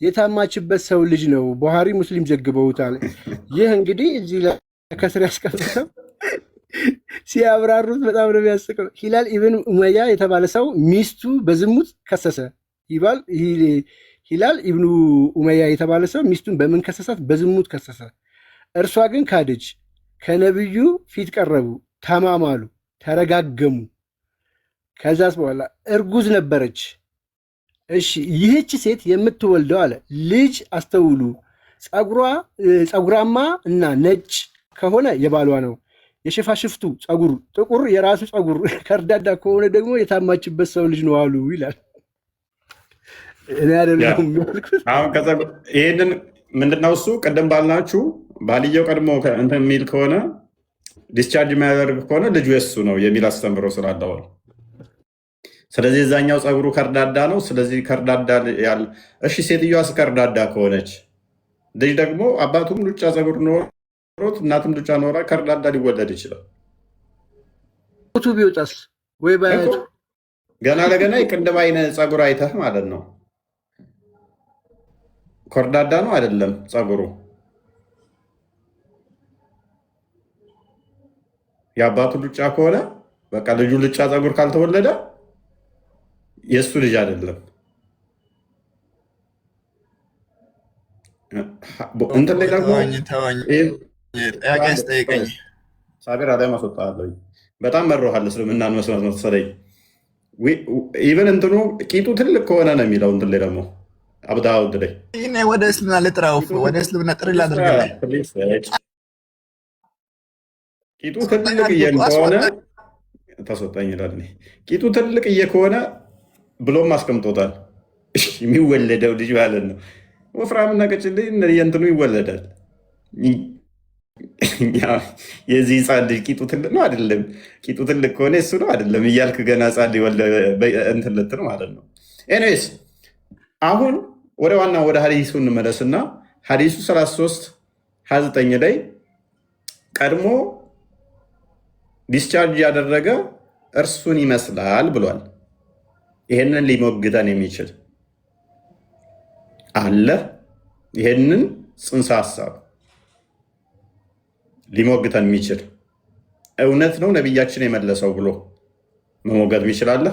የታማችበት ሰው ልጅ ነው። ቡሃሪ ሙስሊም ዘግበውታል። ይህ እንግዲህ እዚህ ላይ ከስር ያስቀምጠው ሲያብራሩት በጣም ነው የሚያስቀው። ሂላል ኢብን ኡመያ የተባለ ሰው ሚስቱ በዝሙት ከሰሰ ይባል። ሂላል ኢብኑ ኡመያ የተባለ ሰው ሚስቱን በምን ከሰሳት? በዝሙት ከሰሰ። እርሷ ግን ካደች። ከነብዩ ፊት ቀረቡ፣ ተማማሉ፣ ተረጋገሙ። ከዛስ በኋላ እርጉዝ ነበረች። እሺ ይህች ሴት የምትወልደው አለ ልጅ አስተውሉ፣ ፀጉራማ እና ነጭ ከሆነ የባሏ ነው። የሽፋሽፍቱ ፀጉር ጥቁር የራሱ ፀጉር ከርዳዳ ከሆነ ደግሞ የታማችበት ሰው ልጅ ነው አሉ ይላል። እኔ አይደለሁም የሚያልኩት።
አሁን ይሄንን ምንድነው እሱ ቅድም ባልናችሁ ባልየው ቀድሞ እንትን የሚል ከሆነ ዲስቻርጅ የሚያደርግ ከሆነ ልጁ የሱ ነው የሚል አስተምሮ ስላለው፣ ስለዚህ የዛኛው ፀጉሩ ከርዳዳ ነው። ስለዚህ ከርዳዳ ያለ እሺ፣ ሴትዮዋስ ከርዳዳ ከሆነች ልጅ ደግሞ አባቱም ሉጫ ፀጉር ኖሮት እናቱም ሉጫ ኖራ ከርዳዳ ሊወለድ ይችላል።
ቱ ቢወጣስ ወይ ባያቱ
ገና ለገና የቅንድብ አይነት ፀጉር አይተህ ማለት ነው። ከርዳዳ ነው አይደለም ፀጉሩ። የአባቱ ሉጫ ከሆነ በቃ ልጁ ሉጫ ፀጉር ካልተወለደ የእሱ ልጅ አይደለም። እንትን ላይ ደግሞ
ጥያቄ አስጠይቀኝ።
ሳቢር አላይ ማስወጣለሁ። በጣም መሮሃል እስልምናን መስማት መሰለኝ። ኢቨን እንትኑ ቂጡ ትልቅ ከሆነ ነው የሚለው። እንትን ላይ ደግሞ አብዳውድ ላይ
ወደ እስልምና ልጥራው፣ ወደ እስልምና ጥሪ ላድርግልህ።
ቂጡ ትልቅ ከሆነ ተሰጠኝ ይላል። ቂጡ ትልቅ ከሆነ ብሎም አስቀምጦታል። የሚወለደው ልጅ ማለት ነው። ወፍራምና ቀጭልኝ የእንትኑ ይወለዳል። የዚህ ህፃን ልጅ ቂጡ ትልቅ ነው አይደለም፣ ቂጡ ትልቅ ከሆነ እሱ ነው አይደለም እያልክ ገና ህፃን እንትን ልትል ማለት ነው። ኤኒዌይስ አሁን ወደ ዋና ወደ ሀዲሱ እንመለስና ሀዲሱ 33:29 ላይ ቀድሞ ዲስቻርጅ ያደረገ እርሱን ይመስላል ብሏል። ይሄንን ሊሞግተን የሚችል አለ? ይሄንን ጽንሰ ሀሳብ ሊሞግተን የሚችል እውነት ነው ነቢያችን የመለሰው ብሎ መሞገት ይችላል?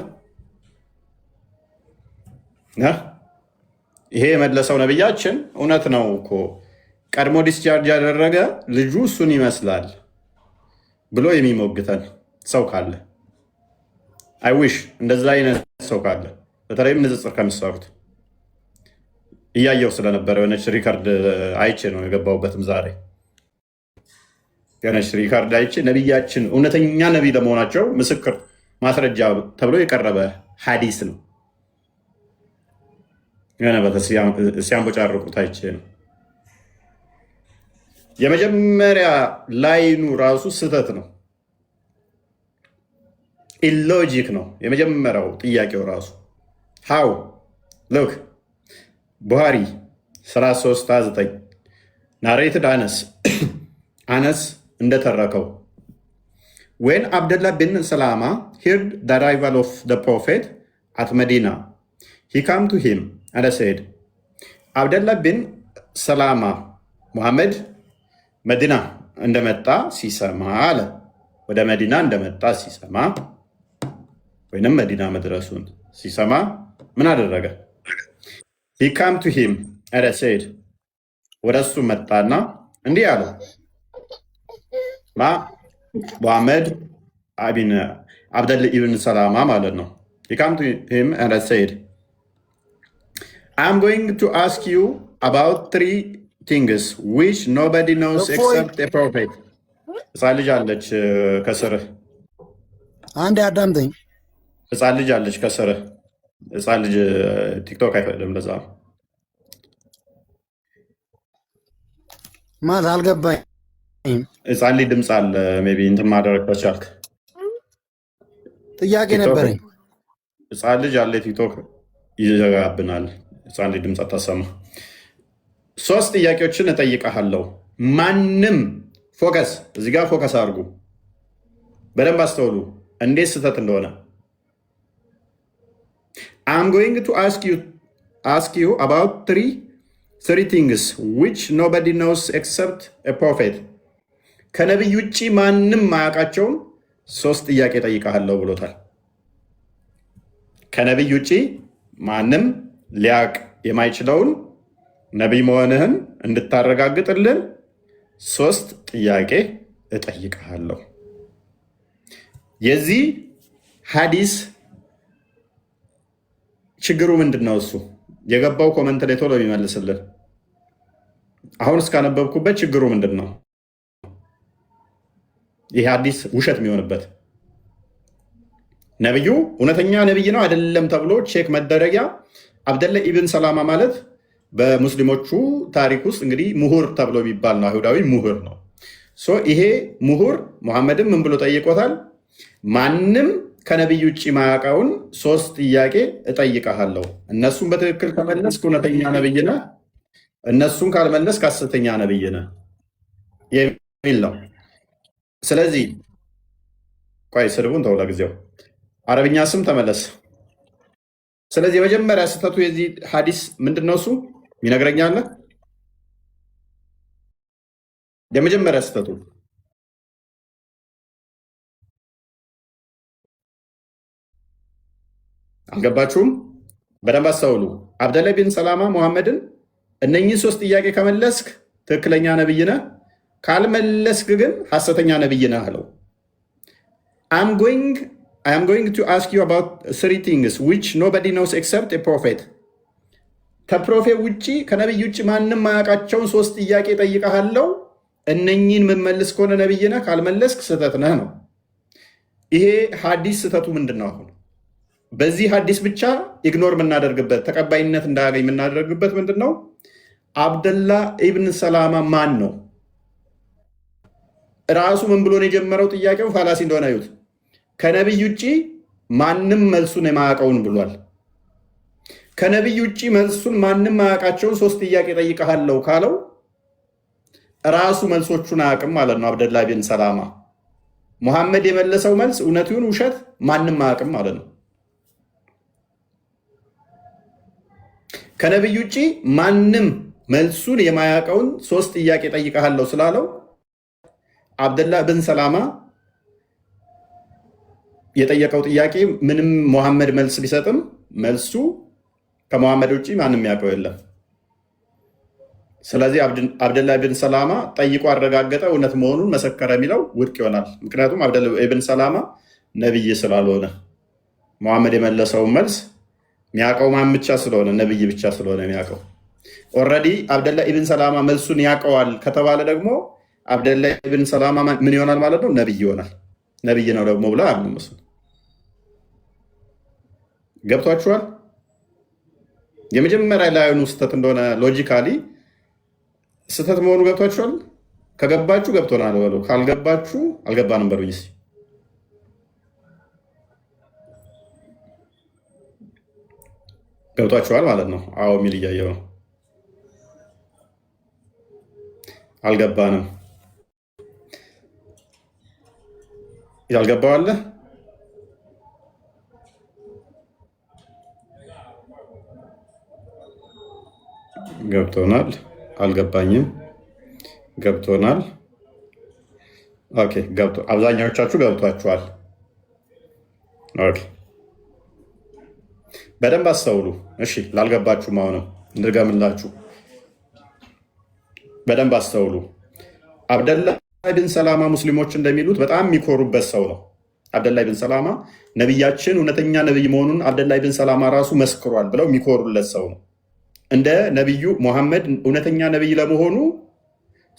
ይሄ የመለሰው ነቢያችን እውነት ነው እኮ ቀድሞ ዲስቻርጅ ያደረገ ልጁ እሱን ይመስላል ብሎ የሚሞግተን ሰው ካለ አይዊሽ እንደዛ አይነት ሰው ካለ በተለይም ንጽጽር ከምሰሩት እያየው ስለነበረ የሆነች ሪካርድ አይቼ ነው የገባሁበትም ዛሬ የሆነች ሪካርድ አይቼ ነቢያችን እውነተኛ ነቢይ ለመሆናቸው ምስክር ማስረጃ ተብሎ የቀረበ ሀዲስ ነው። ሲያንቦጫርቁት አይቼ ነው። የመጀመሪያ ላይኑ ራሱ ስህተት ነው፣ ኢሎጂክ ነው። የመጀመሪያው ጥያቄው ራሱ ሃው ሎክ ቡሃሪ 33:29 ናሬትድ አነስ እንደተረከው ዌን አብደላ ብን ሰላማ ሂርድ ዘ አራይቫል ኦፍ ዘ ፕሮፌት አት መዲና ሂ ካም ቱ ሂም and said, አብደላ ብን ሰላማ ሙሐመድ መዲና እንደመጣ ሲሰማ አለ። ወደ መዲና እንደመጣ ሲሰማ ወይንም መዲና መድረሱን ሲሰማ ምን አደረገ? he came to him and said, ወደ እሱ መጣና እንዲህ አለው። ሙሐመድ አብደላ ኢብን ሰላማ ማለት ነው። he came to him and said, I'm going to ask you about 3 things which nobody knows except a prophet. ሕፃን ልጅ አለች ከስርህ።
አንድ አዳምጠኝ።
ሕፃን ልጅ አለች ከስርህ። ሕፃን ልጅ ቲክቶክ አይፈቅድም። ለዛ
ማለት አልገባኝም።
ሕፃን ልጅ ድምፅ አለ። ሜይ ቢ እንትን ማድረግ ከቻልክ
ጥያቄ ነበረኝ።
ሕፃን ልጅ አለ ቲክቶክ ይዘጋብናል። ሕፃን ልጅ ድምፅ አታሰማ። 3 ጥያቄዎችን እጠይቀሃለሁ። ማንም ፎከስ እዚህ ጋር ፎከስ አድርጉ፣ በደንብ አስተውሉ እንዴት ስህተት እንደሆነ። I'm going to ask you about three things which nobody knows except a prophet. ከነቢይ ውጭ ማንም ማያውቃቸውን 3 ጥያቄ እጠይቀሃለሁ ብሎታል። ከነቢይ ውጭ ማንም ሊያቅ የማይችለውን ነቢይ መሆንህን እንድታረጋግጥልን 3 ጥያቄ እጠይቅሃለሁ። የዚህ ሀዲስ ችግሩ ምንድን ነው? እሱ የገባው ኮመንት ላይ ቶሎ የሚመልስልን አሁን እስካነበብኩበት ችግሩ ምንድን ነው? ይህ ሐዲስ ውሸት የሚሆንበት ነብዩ እውነተኛ ነብይ ነው አይደለም ተብሎ ቼክ መደረጊያ አብደላ ኢብን ሰላማ ማለት በሙስሊሞቹ ታሪክ ውስጥ እንግዲህ ምሁር ተብሎ የሚባል ነው። አይሁዳዊ ምሁር ነው። ይሄ ምሁር ሙሐመድም ምን ብሎ ጠይቆታል? ማንም ከነቢይ ውጭ ማያውቀውን 3 ጥያቄ እጠይቀሃለሁ። እነሱን በትክክል ከመለስክ እውነተኛ ነብይ ነህ፣ እነሱን ካልመለስክ ሐሰተኛ ነብይ ነህ የሚል ነው። ስለዚህ ቆይ ስድቡን ተው ለጊዜው፣ አረብኛ ስም ተመለስ። ስለዚህ የመጀመሪያ ስህተቱ የዚህ ሐዲስ ምንድን ነው? እሱ ይነግረኛለህ። የመጀመሪያ ስህተቱ አልገባችሁም? በደንብ አስተውሉ። አብደላ ቢን ሰላማ ሙሐመድን እነኚህ 3 ጥያቄ ከመለስክ ትክክለኛ ነብይ ነህ፣ ካልመለስክ ግን ሐሰተኛ ነብይ ነህ አለው። I am going to ask you about 3 things which nobody knows except a prophet. ከፕሮፌት ውጭ ከነብይ ውጭ ማንም ማያውቃቸውን 3 ጥያቄ ጠይቀሃለው። እነኚህን የምመልስ ከሆነ ነብይ ነህ፣ ካልመለስክ ስህተት ነህ ነው። ይሄ ሐዲስ ስህተቱ ምንድን ነው? አሁን በዚህ ሐዲስ ብቻ ኢግኖር የምናደርግበት ተቀባይነት እንዳያገኝ የምናደርግበት ምንድን ነው? አብደላ ኢብን ሰላማ ማን ነው? ራሱ ምን ብሎ ነው የጀመረው? ጥያቄው ፋላሲ እንደሆነ አዩት። ከነብይ ውጭ ማንም መልሱን የማያውቀውን ብሏል። ከነብይ ውጭ መልሱን ማንም ማያውቃቸውን 3 ጥያቄ ጠይቀሃለው ካለው ራሱ መልሶቹን አያውቅም ማለት ነው። አብደላ ቢን ሰላማ ሙሐመድ የመለሰው መልስ እውነት ይሁን ውሸት ማንም አያውቅም ማለት ነው። ከነብይ ውጭ ማንም መልሱን የማያውቀውን 3 ጥያቄ ጠይቀሃለው ስላለው አብደላ ብን ሰላማ የጠየቀው ጥያቄ ምንም ሙሐመድ መልስ ቢሰጥም መልሱ ከሙሐመድ ውጭ ማንም ያውቀው የለም። ስለዚህ አብደላ ብን ሰላማ ጠይቆ አረጋገጠ፣ እውነት መሆኑን መሰከረ የሚለው ውድቅ ይሆናል። ምክንያቱም አብደላ ብን ሰላማ ነብይ ስላልሆነ ሙሐመድ የመለሰውን መልስ የሚያውቀው ማን ብቻ ስለሆነ ነብይ ብቻ ስለሆነ የሚያውቀው። ኦልሬዲ አብደላ ኢብን ሰላማ መልሱን ያውቀዋል ከተባለ ደግሞ አብደላ ኢብን ሰላማ ምን ይሆናል ማለት ነው? ነብይ ይሆናል። ነብይ ነው ደግሞ ብላ አያምኑም። እሱ ገብቷችኋል? የመጀመሪያ ላይኑ ስህተት እንደሆነ ሎጂካሊ ስህተት መሆኑ ገብቷችኋል? ከገባችሁ ገብቶናል በሉ፣ ካልገባችሁ አልገባንም በሉኝ። እስኪ ገብቷችኋል ማለት ነው? አዎ የሚል እያየው ነው። አልገባንም። ያልገባው አለ? ገብቶናል። አልገባኝም። ገብቶናል። ኦኬ ገብቶ አብዛኛዎቻችሁ ገብቷችኋል። ኦኬ በደንብ አስተውሉ። እሺ ላልገባችሁ አሁንም እንድገምላችሁ በደንብ አስተውሉ። አብደላ ብን ሰላማ ሙስሊሞች እንደሚሉት በጣም የሚኮሩበት ሰው ነው። አብደላ ብን ሰላማ ነቢያችን እውነተኛ ነቢይ መሆኑን አብደላ ብን ሰላማ ራሱ መስክሯል ብለው የሚኮሩለት ሰው ነው። እንደ ነቢዩ ሙሐመድ እውነተኛ ነቢይ ለመሆኑ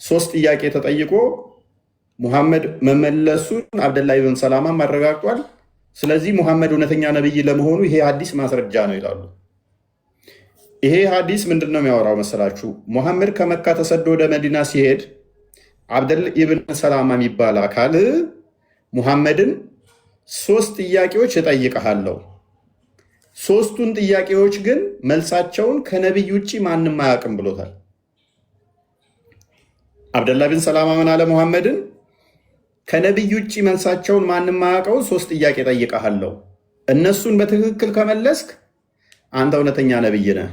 3 ጥያቄ ተጠይቆ ሙሐመድ መመለሱን አብደላ ብን ሰላማ አረጋግጧል። ስለዚህ ሙሐመድ እውነተኛ ነቢይ ለመሆኑ ይሄ ሐዲስ ማስረጃ ነው ይላሉ። ይሄ ሐዲስ ምንድን ነው የሚያወራው መሰላችሁ? ሙሐመድ ከመካ ተሰዶ ወደ መዲና ሲሄድ አብደላ ኢብን ሰላማ የሚባል አካል ሙሐመድን 3 ጥያቄዎች እጠይቅሃለሁ፣ 3ቱን ጥያቄዎች ግን መልሳቸውን ከነቢይ ውጭ ማንም አያውቅም ብሎታል። አብደላ ብን ሰላማ ምን አለ? ሙሐመድን ከነቢይ ውጭ መልሳቸውን ማንም አያውቀውን 3 ጥያቄ እጠይቅሃለሁ፣ እነሱን በትክክል ከመለስክ አንተ እውነተኛ ነቢይ ነህ፣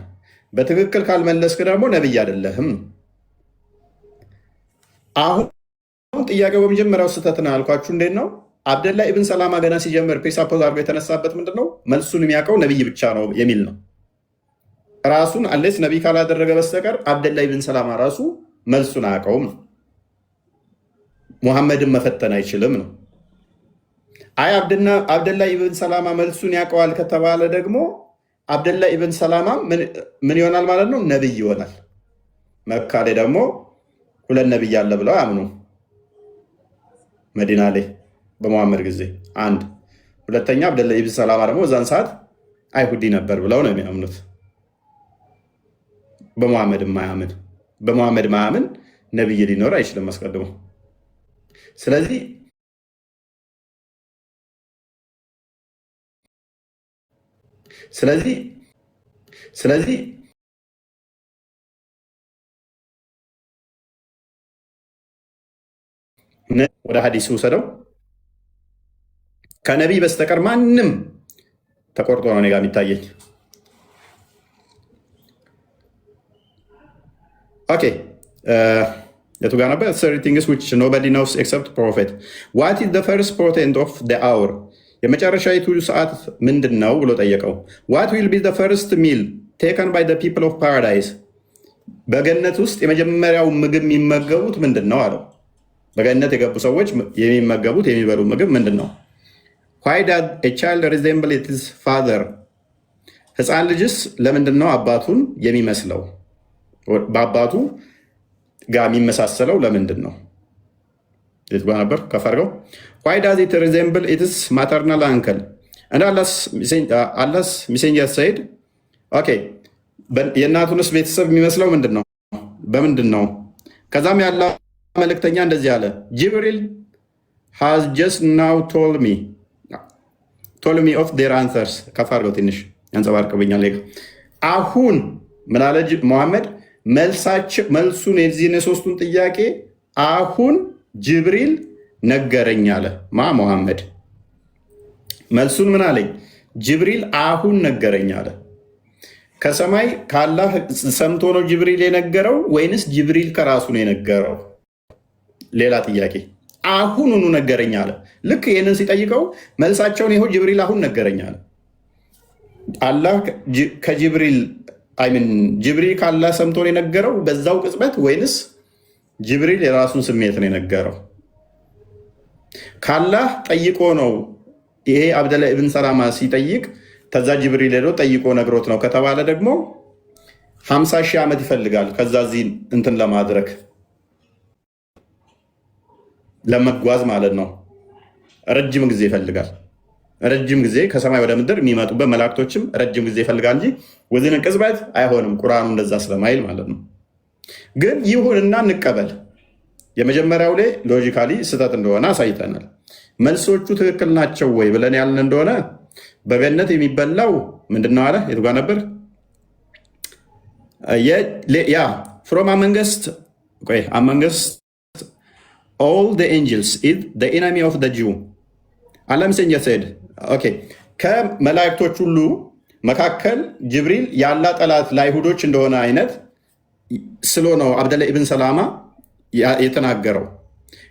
በትክክል ካልመለስክ ደግሞ ነቢይ አይደለህም። አሁን ጥያቄው በመጀመሪያው ስህተት ነው ያልኳችሁ እንዴት ነው? አብደላ ኢብን ሰላማ ገና ሲጀምር ፔሳፖዝ አድርጎ የተነሳበት ምንድን ነው? መልሱን የሚያውቀው ነቢይ ብቻ ነው የሚል ነው። ራሱን አሌስ ነቢይ ካላደረገ በስተቀር አብደላ ኢብን ሰላማ ራሱ መልሱን አያውቀውም ነው። ሙሐመድን መፈተን አይችልም ነው። አይ አብደላ ኢብን ሰላማ መልሱን ያውቀዋል ከተባለ ደግሞ አብደላ ኢብን ሰላማ ምን ይሆናል ማለት ነው? ነቢይ ይሆናል። መካ ላይ ደግሞ 2 ነቢይ አለ ብለው አያምኑ። መዲና ላይ በመሐመድ ጊዜ አንድ፣ ሁለተኛ አብደላ ኢብን ሰላማ ደግሞ እዛን ሰዓት አይሁዲ ነበር ብለው ነው የሚያምኑት። በመሐመድ ማያምን ነቢይ ሊኖር አይችልም አስቀድሞ። ስለዚህ ወደ ሀዲስ ውሰደው። ከነቢይ በስተቀር ማንም ተቆርጦ ነው እኔ ጋ የሚታየኝ። ኦኬ የቱ ጋር ነበር? 30 things which nobody knows except prophet. What is the first portent of the hour? የመጨረሻይቱ ሰዓት ምንድን ነው ብሎ ጠየቀው። What will be the first meal taken by the people of paradise? በገነት ውስጥ የመጀመሪያው ምግብ የሚመገቡት ምንድን ነው አለው። በገነት የገቡ ሰዎች የሚመገቡት የሚበሉ ምግብ ምንድን ነው? Why does a child resemble its father? ህፃን ልጅስ ለምንድን ነው አባቱን የሚመስለው? በአባቱ ጋር የሚመሳሰለው ለምንድን ነው? የት ጋር ነበር? ከፍ አድርገው። Why does it resemble its maternal uncle? And Allah's messenger said, okay, የእናቱንስ ቤተሰብ የሚመስለው ምንድን ነው? በምንድን ነው? ከዛም ያለ መልእክተኛ እንደዚህ አለ፣ ጅብሪል has just now told me of their answers። ከፍ አድርገው ትንሽ ያንጸባርቅብኛል። አሁን ምን አለ መሐመድ? መልሱን የዚህን የሶስቱን ጥያቄ አሁን ጅብሪል ነገረኝ አለ። መሐመድ መልሱን ምን አለኝ? ጅብሪል አሁን ነገረኝ አለ። ከሰማይ ከአላህ ሰምቶ ነው ጅብሪል የነገረው ወይንስ ጅብሪል ከራሱ ነው የነገረው? ሌላ ጥያቄ። አሁኑኑ ነገረኝ አለ። ልክ ይህንን ሲጠይቀው መልሳቸውን ይኸው ጅብሪል አሁን ነገረኝ አለ። አላህ ከጅብሪል ጅብሪል ከአላህ ሰምቶ ነው የነገረው በዛው ቅጽበት ወይንስ ጅብሪል የራሱን ስሜት ነው የነገረው? ከአላህ ጠይቆ ነው ይሄ አብደላ ኢብን ሰላማ ሲጠይቅ ከዛ ጅብሪል ሄዶ ጠይቆ ነግሮት ነው ከተባለ ደግሞ 50 ሺህ ዓመት ይፈልጋል። ከዛ እዚህ እንትን ለማድረግ ለመጓዝ ማለት ነው። ረጅም ጊዜ ይፈልጋል። ረጅም ጊዜ ከሰማይ ወደ ምድር የሚመጡበት መላእክቶችም ረጅም ጊዜ ይፈልጋል እንጂ ወዚን ቅጽበት አይሆንም። ቁርአኑ እንደዛ ስለማይል ማለት ነው። ግን ይሁንና እንቀበል። የመጀመሪያው ላይ ሎጂካሊ ስህተት እንደሆነ አሳይተናል። መልሶቹ ትክክል ናቸው ወይ ብለን ያልን እንደሆነ በገነት የሚበላው ምንድነው አለ። የቱ ጋር ነበር? ያ ፍሮም አመንገስት all the angels is the enemy of the Jew. Allah messenger said, okay, ከመላእክቶች ሁሉ መካከል ጅብሪል ያላ ጠላት ለአይሁዶች እንደሆነ አይነት ስሎ ነው አብደላ ኢብን ሰላማ የተናገረው።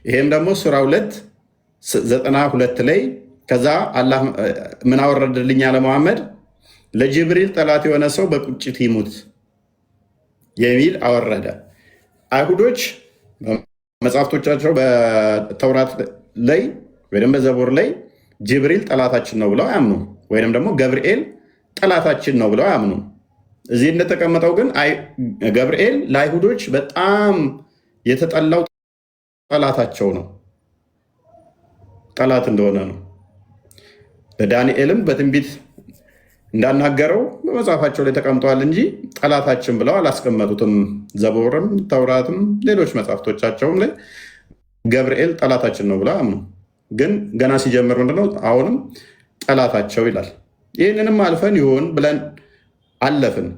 ይሄም ደግሞ ሱራ 2:92 ላይ ከዛ አላህ ምን አወረደልኝ ያለ መሐመድ ለጅብሪል ጠላት የሆነ ሰው በቁጭት ይሙት የሚል አወረደ። አይሁዶች መጽሐፍቶቻቸው በተውራት ላይ ወይም በዘቡር ላይ ጅብሪል ጠላታችን ነው ብለው አያምኑ፣ ወይም ደግሞ ገብርኤል ጠላታችን ነው ብለው አያምኑ። እዚህ እንደተቀመጠው ግን ገብርኤል ለአይሁዶች በጣም የተጠላው ጠላታቸው ነው፣ ጠላት እንደሆነ ነው። ለዳንኤልም በትንቢት እንዳናገረው በመጽሐፋቸው ላይ ተቀምጠዋል እንጂ ጠላታችን ብለው አላስቀመጡትም። ዘቦርም ተውራትም ሌሎች መጽሐፍቶቻቸውም ላይ ገብርኤል ጠላታችን ነው ብለው አምኑ። ግን ገና ሲጀምር ምንድነው አሁንም ጠላታቸው ይላል። ይህንንም አልፈን ይሆን ብለን አለፍን።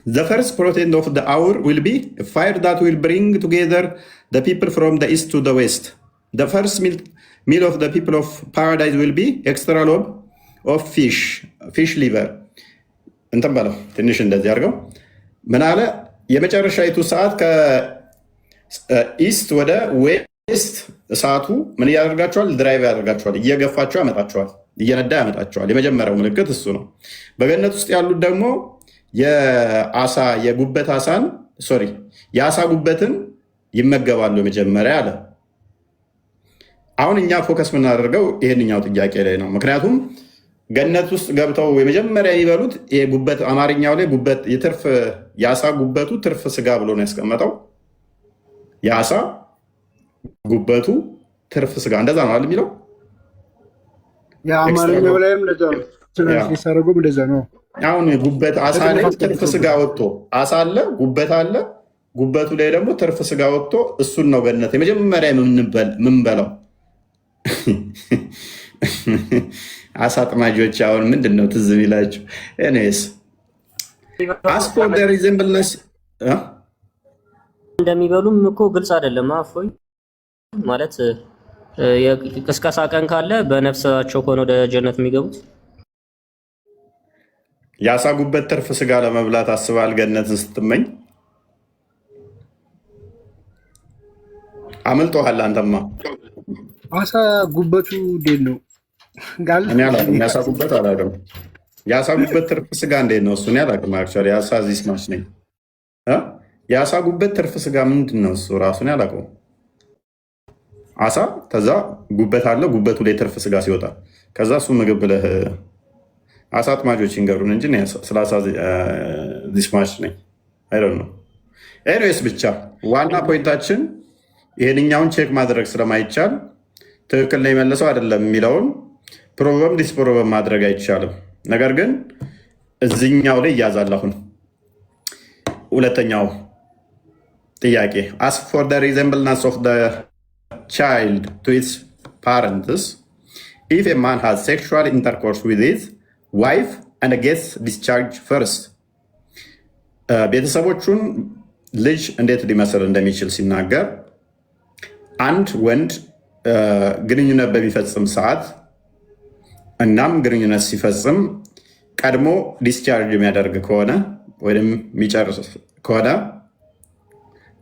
The first portent of the hour will be a fire that will bring together the people from the east to the west. The first meal of the people of paradise will be extra lobe of fish liver. እንትን በለው ትንሽ እንደዚህ አድርገው። ምን አለ? የመጨረሻይቱ ሰዓት ከኢስት ወደ ዌስት እሳቱ ምን እያደርጋቸዋል? ድራይቭ ያደርጋቸዋል፣ እየገፋቸው ያመጣቸዋል፣ እየነዳ ያመጣቸዋል። የመጀመሪያው ምልክት እሱ ነው። በገነት ውስጥ ያሉት ደግሞ የአሳ ጉበትን ይመገባሉ መጀመሪያ አለ። አሁን እኛ ፎከስ የምናደርገው ይህንኛው ጥያቄ ላይ ነው። ምክንያቱም ገነት ውስጥ ገብተው የመጀመሪያ የሚበሉት ጉበት፣ አማርኛው ላይ ጉበት፣ የአሳ ጉበቱ ትርፍ ስጋ ብሎ ነው ያስቀመጠው። የአሳ ጉበቱ ትርፍ ስጋ እንደዛ ነው አይደል የሚለው?
የአማርኛው ላይም ሲያደርጉም እንደዛ ነው።
አሁን ጉበት አሳ ላይ ትርፍ ስጋ ወጥቶ አሳ አለ፣ ጉበት አለ። ጉበቱ ላይ ደግሞ ትርፍ ስጋ ወጥቶ እሱን ነው ገነት የመጀመሪያ የምንበላው። አሳ አጥማጆች አሁን ምንድን ነው ትዝ የሚላቸው? ኤኒዌይስ አስፎር ዘ ሪዘምብልነስ
እንደሚበሉም እኮ ግልጽ አይደለም። እፎይ ማለት የቅስቀሳ ቀን ካለ በነፍሳቸው ከሆነ ወደ ጀነት የሚገቡት።
የአሳ ጉበት ትርፍ ስጋ ለመብላት አስባል ገነትን ስትመኝ አመልጦሃል። አንተማ
አሳ ጉበቱ እንዴት ነው?
የአሳ ጉበት አላውቅም። የአሳ ጉበት ትርፍ ስጋ እንዴት ነው? እሱን አላውቅም። አክቹዋሊ የአሳ ዚስ ማች ነኝ። የአሳ ጉበት ትርፍ ስጋ ምንድን ነው? እሱ ራሱን አላውቀውም። አሳ ከዛ ጉበት አለ፣ ጉበቱ ላይ ትርፍ ስጋ ሲወጣ ከዛ እሱ ምግብ ብለህ አሳ አጥማጆች ይንገሩን እንጂ ስለ አሳ ዚስ ማች ነኝ። አይደል ነው። ኤኒዌይስ ብቻ ዋና ፖይንታችን ይሄንኛውን ቼክ ማድረግ ስለማይቻል ትክክል ነው የመለሰው አይደለም የሚለውን ፕሮቨም ዲስፕሮቨም ማድረግ አይቻልም። ነገር ግን እዚኛው ላይ እያዛል። አሁን ሁለተኛው ጥያቄ as for the resemblance of the child to its parents, if a man has sexual intercourse with his wife and gets discharged first, ቤተሰቦቹን ልጅ እንዴት ሊመስል እንደሚችል ሲናገር አንድ ወንድ ግንኙነት በሚፈጽም ሰዓት እናም ግንኙነት ሲፈጽም ቀድሞ ዲስቻርጅ የሚያደርግ ከሆነ ወይም የሚጨርስ ከሆነ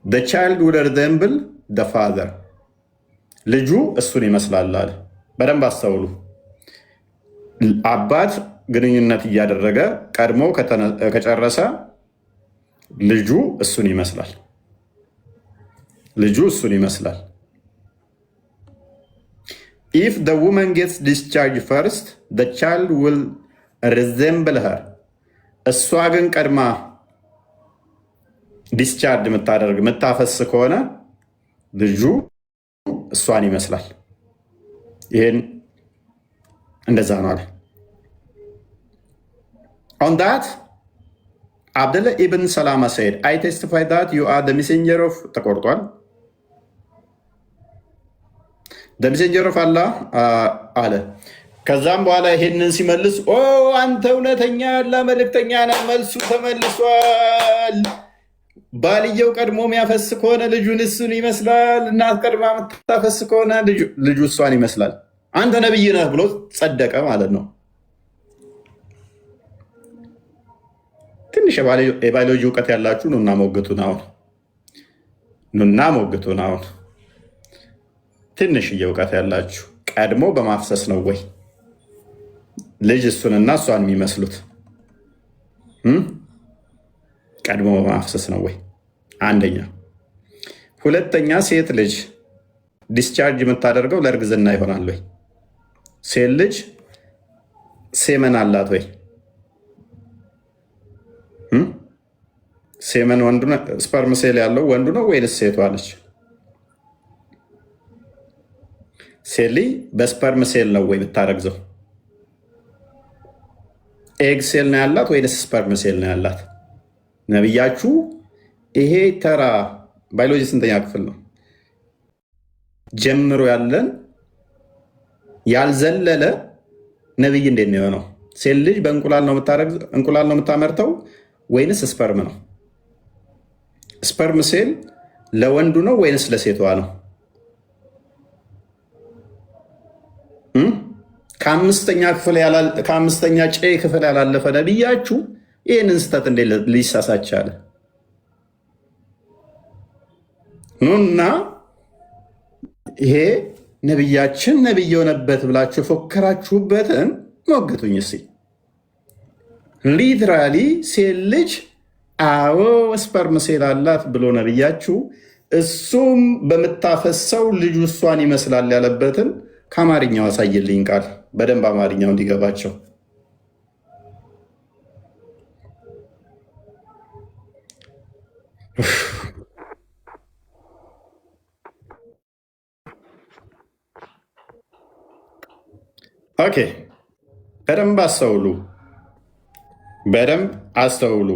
the child will resemble the father, ልጁ እሱን ይመስላል አለ። በደንብ አስተውሉ። አባት ግንኙነት እያደረገ ቀድሞ ከጨረሰ ልጁ እሱን ይመስላል። ልጁ እሱን ይመስላል። If the woman gets discharged first, the child will resemble her. እሷ ግን ቀድማ ዲስቻርጅ የምታፈስ ከሆነ ልጁ እሷን ይመስላል። ይህን እንደዛ ነው አለ። On that, Abdullah ibn Salama said, I testify that you are the messenger of ተቆርጧል። the messenger of Allah አለ። ከዛም በኋላ ይሄንን ሲመልስ አንተ እውነተኛ ያለ መልእክተኛ ነህ፣ መልሱ ተመልሷል። ባልየው ቀድሞ የሚያፈስ ከሆነ ልጁን እሱን ይመስላል። እናት ቀድማ የምታፈስ ከሆነ ልጁ እሷን ይመስላል። አንተ ነብይ ነህ ብሎ ጸደቀ ማለት ነው። ትንሽ የባዮሎጂ እውቀት ያላችሁ ኑና ሞግቱን። አሁን ትንሽዬ እውቀት ያላችሁ ቀድሞ በማፍሰስ ነው ወይ ልጅ እሱንና እሷን የሚመስሉት? ቀድሞ በማፍሰስ ነው ወይ? አንደኛ። ሁለተኛ፣ ሴት ልጅ ዲስቻርጅ የምታደርገው ለእርግዝና ይሆናል ወይ? ሴት ልጅ ሴመን አላት ወይ? ሴመን ወንዱ ነው? ስፐርም ሴል ያለው ወንዱ ነው ወይንስ ሴቷ ነች? ሴት ልጅ በስፐርም ሴል ነው ወይ የምታረግዘው? ኤግ ሴል ነው ያላት ወይንስ ስፐርም ሴል ነው ያላት? ነብያችሁ ይሄ ተራ ባዮሎጂ ስንተኛ ክፍል ነው ጀምሮ ያለን ያልዘለለ ነብይ እንዴት ነው የሆነው? ሴት ልጅ በእንቁላል ነው የምታመርተው ወይንስ ስፐርም ነው? ስፐርም ሴል ለወንዱ ነው ወይንስ ለሴቷ ነው? ከአምስተኛ ጨ ክፍል ያላለፈ ነብያችሁ ይህንን ስህተት እንዴት ሊሳሳት ቻለ? ኑና ይሄ ነብያችን ነብይ የሆነበት ብላችሁ ፎከራችሁበትን ሞግቱኝ እስኪ። ሊትራሊ ሴት ልጅ አዎ ስፐርም ሴል አላት ብሎ ነብያችሁ እሱም በምታፈሰው ልጁ እሷን ይመስላል ያለበትን ከአማርኛው አሳየልኝ ቃል በደንብ አማርኛው እንዲገባቸው። ኦኬ፣ በደንብ አስተውሉ፣ በደንብ አስተውሉ።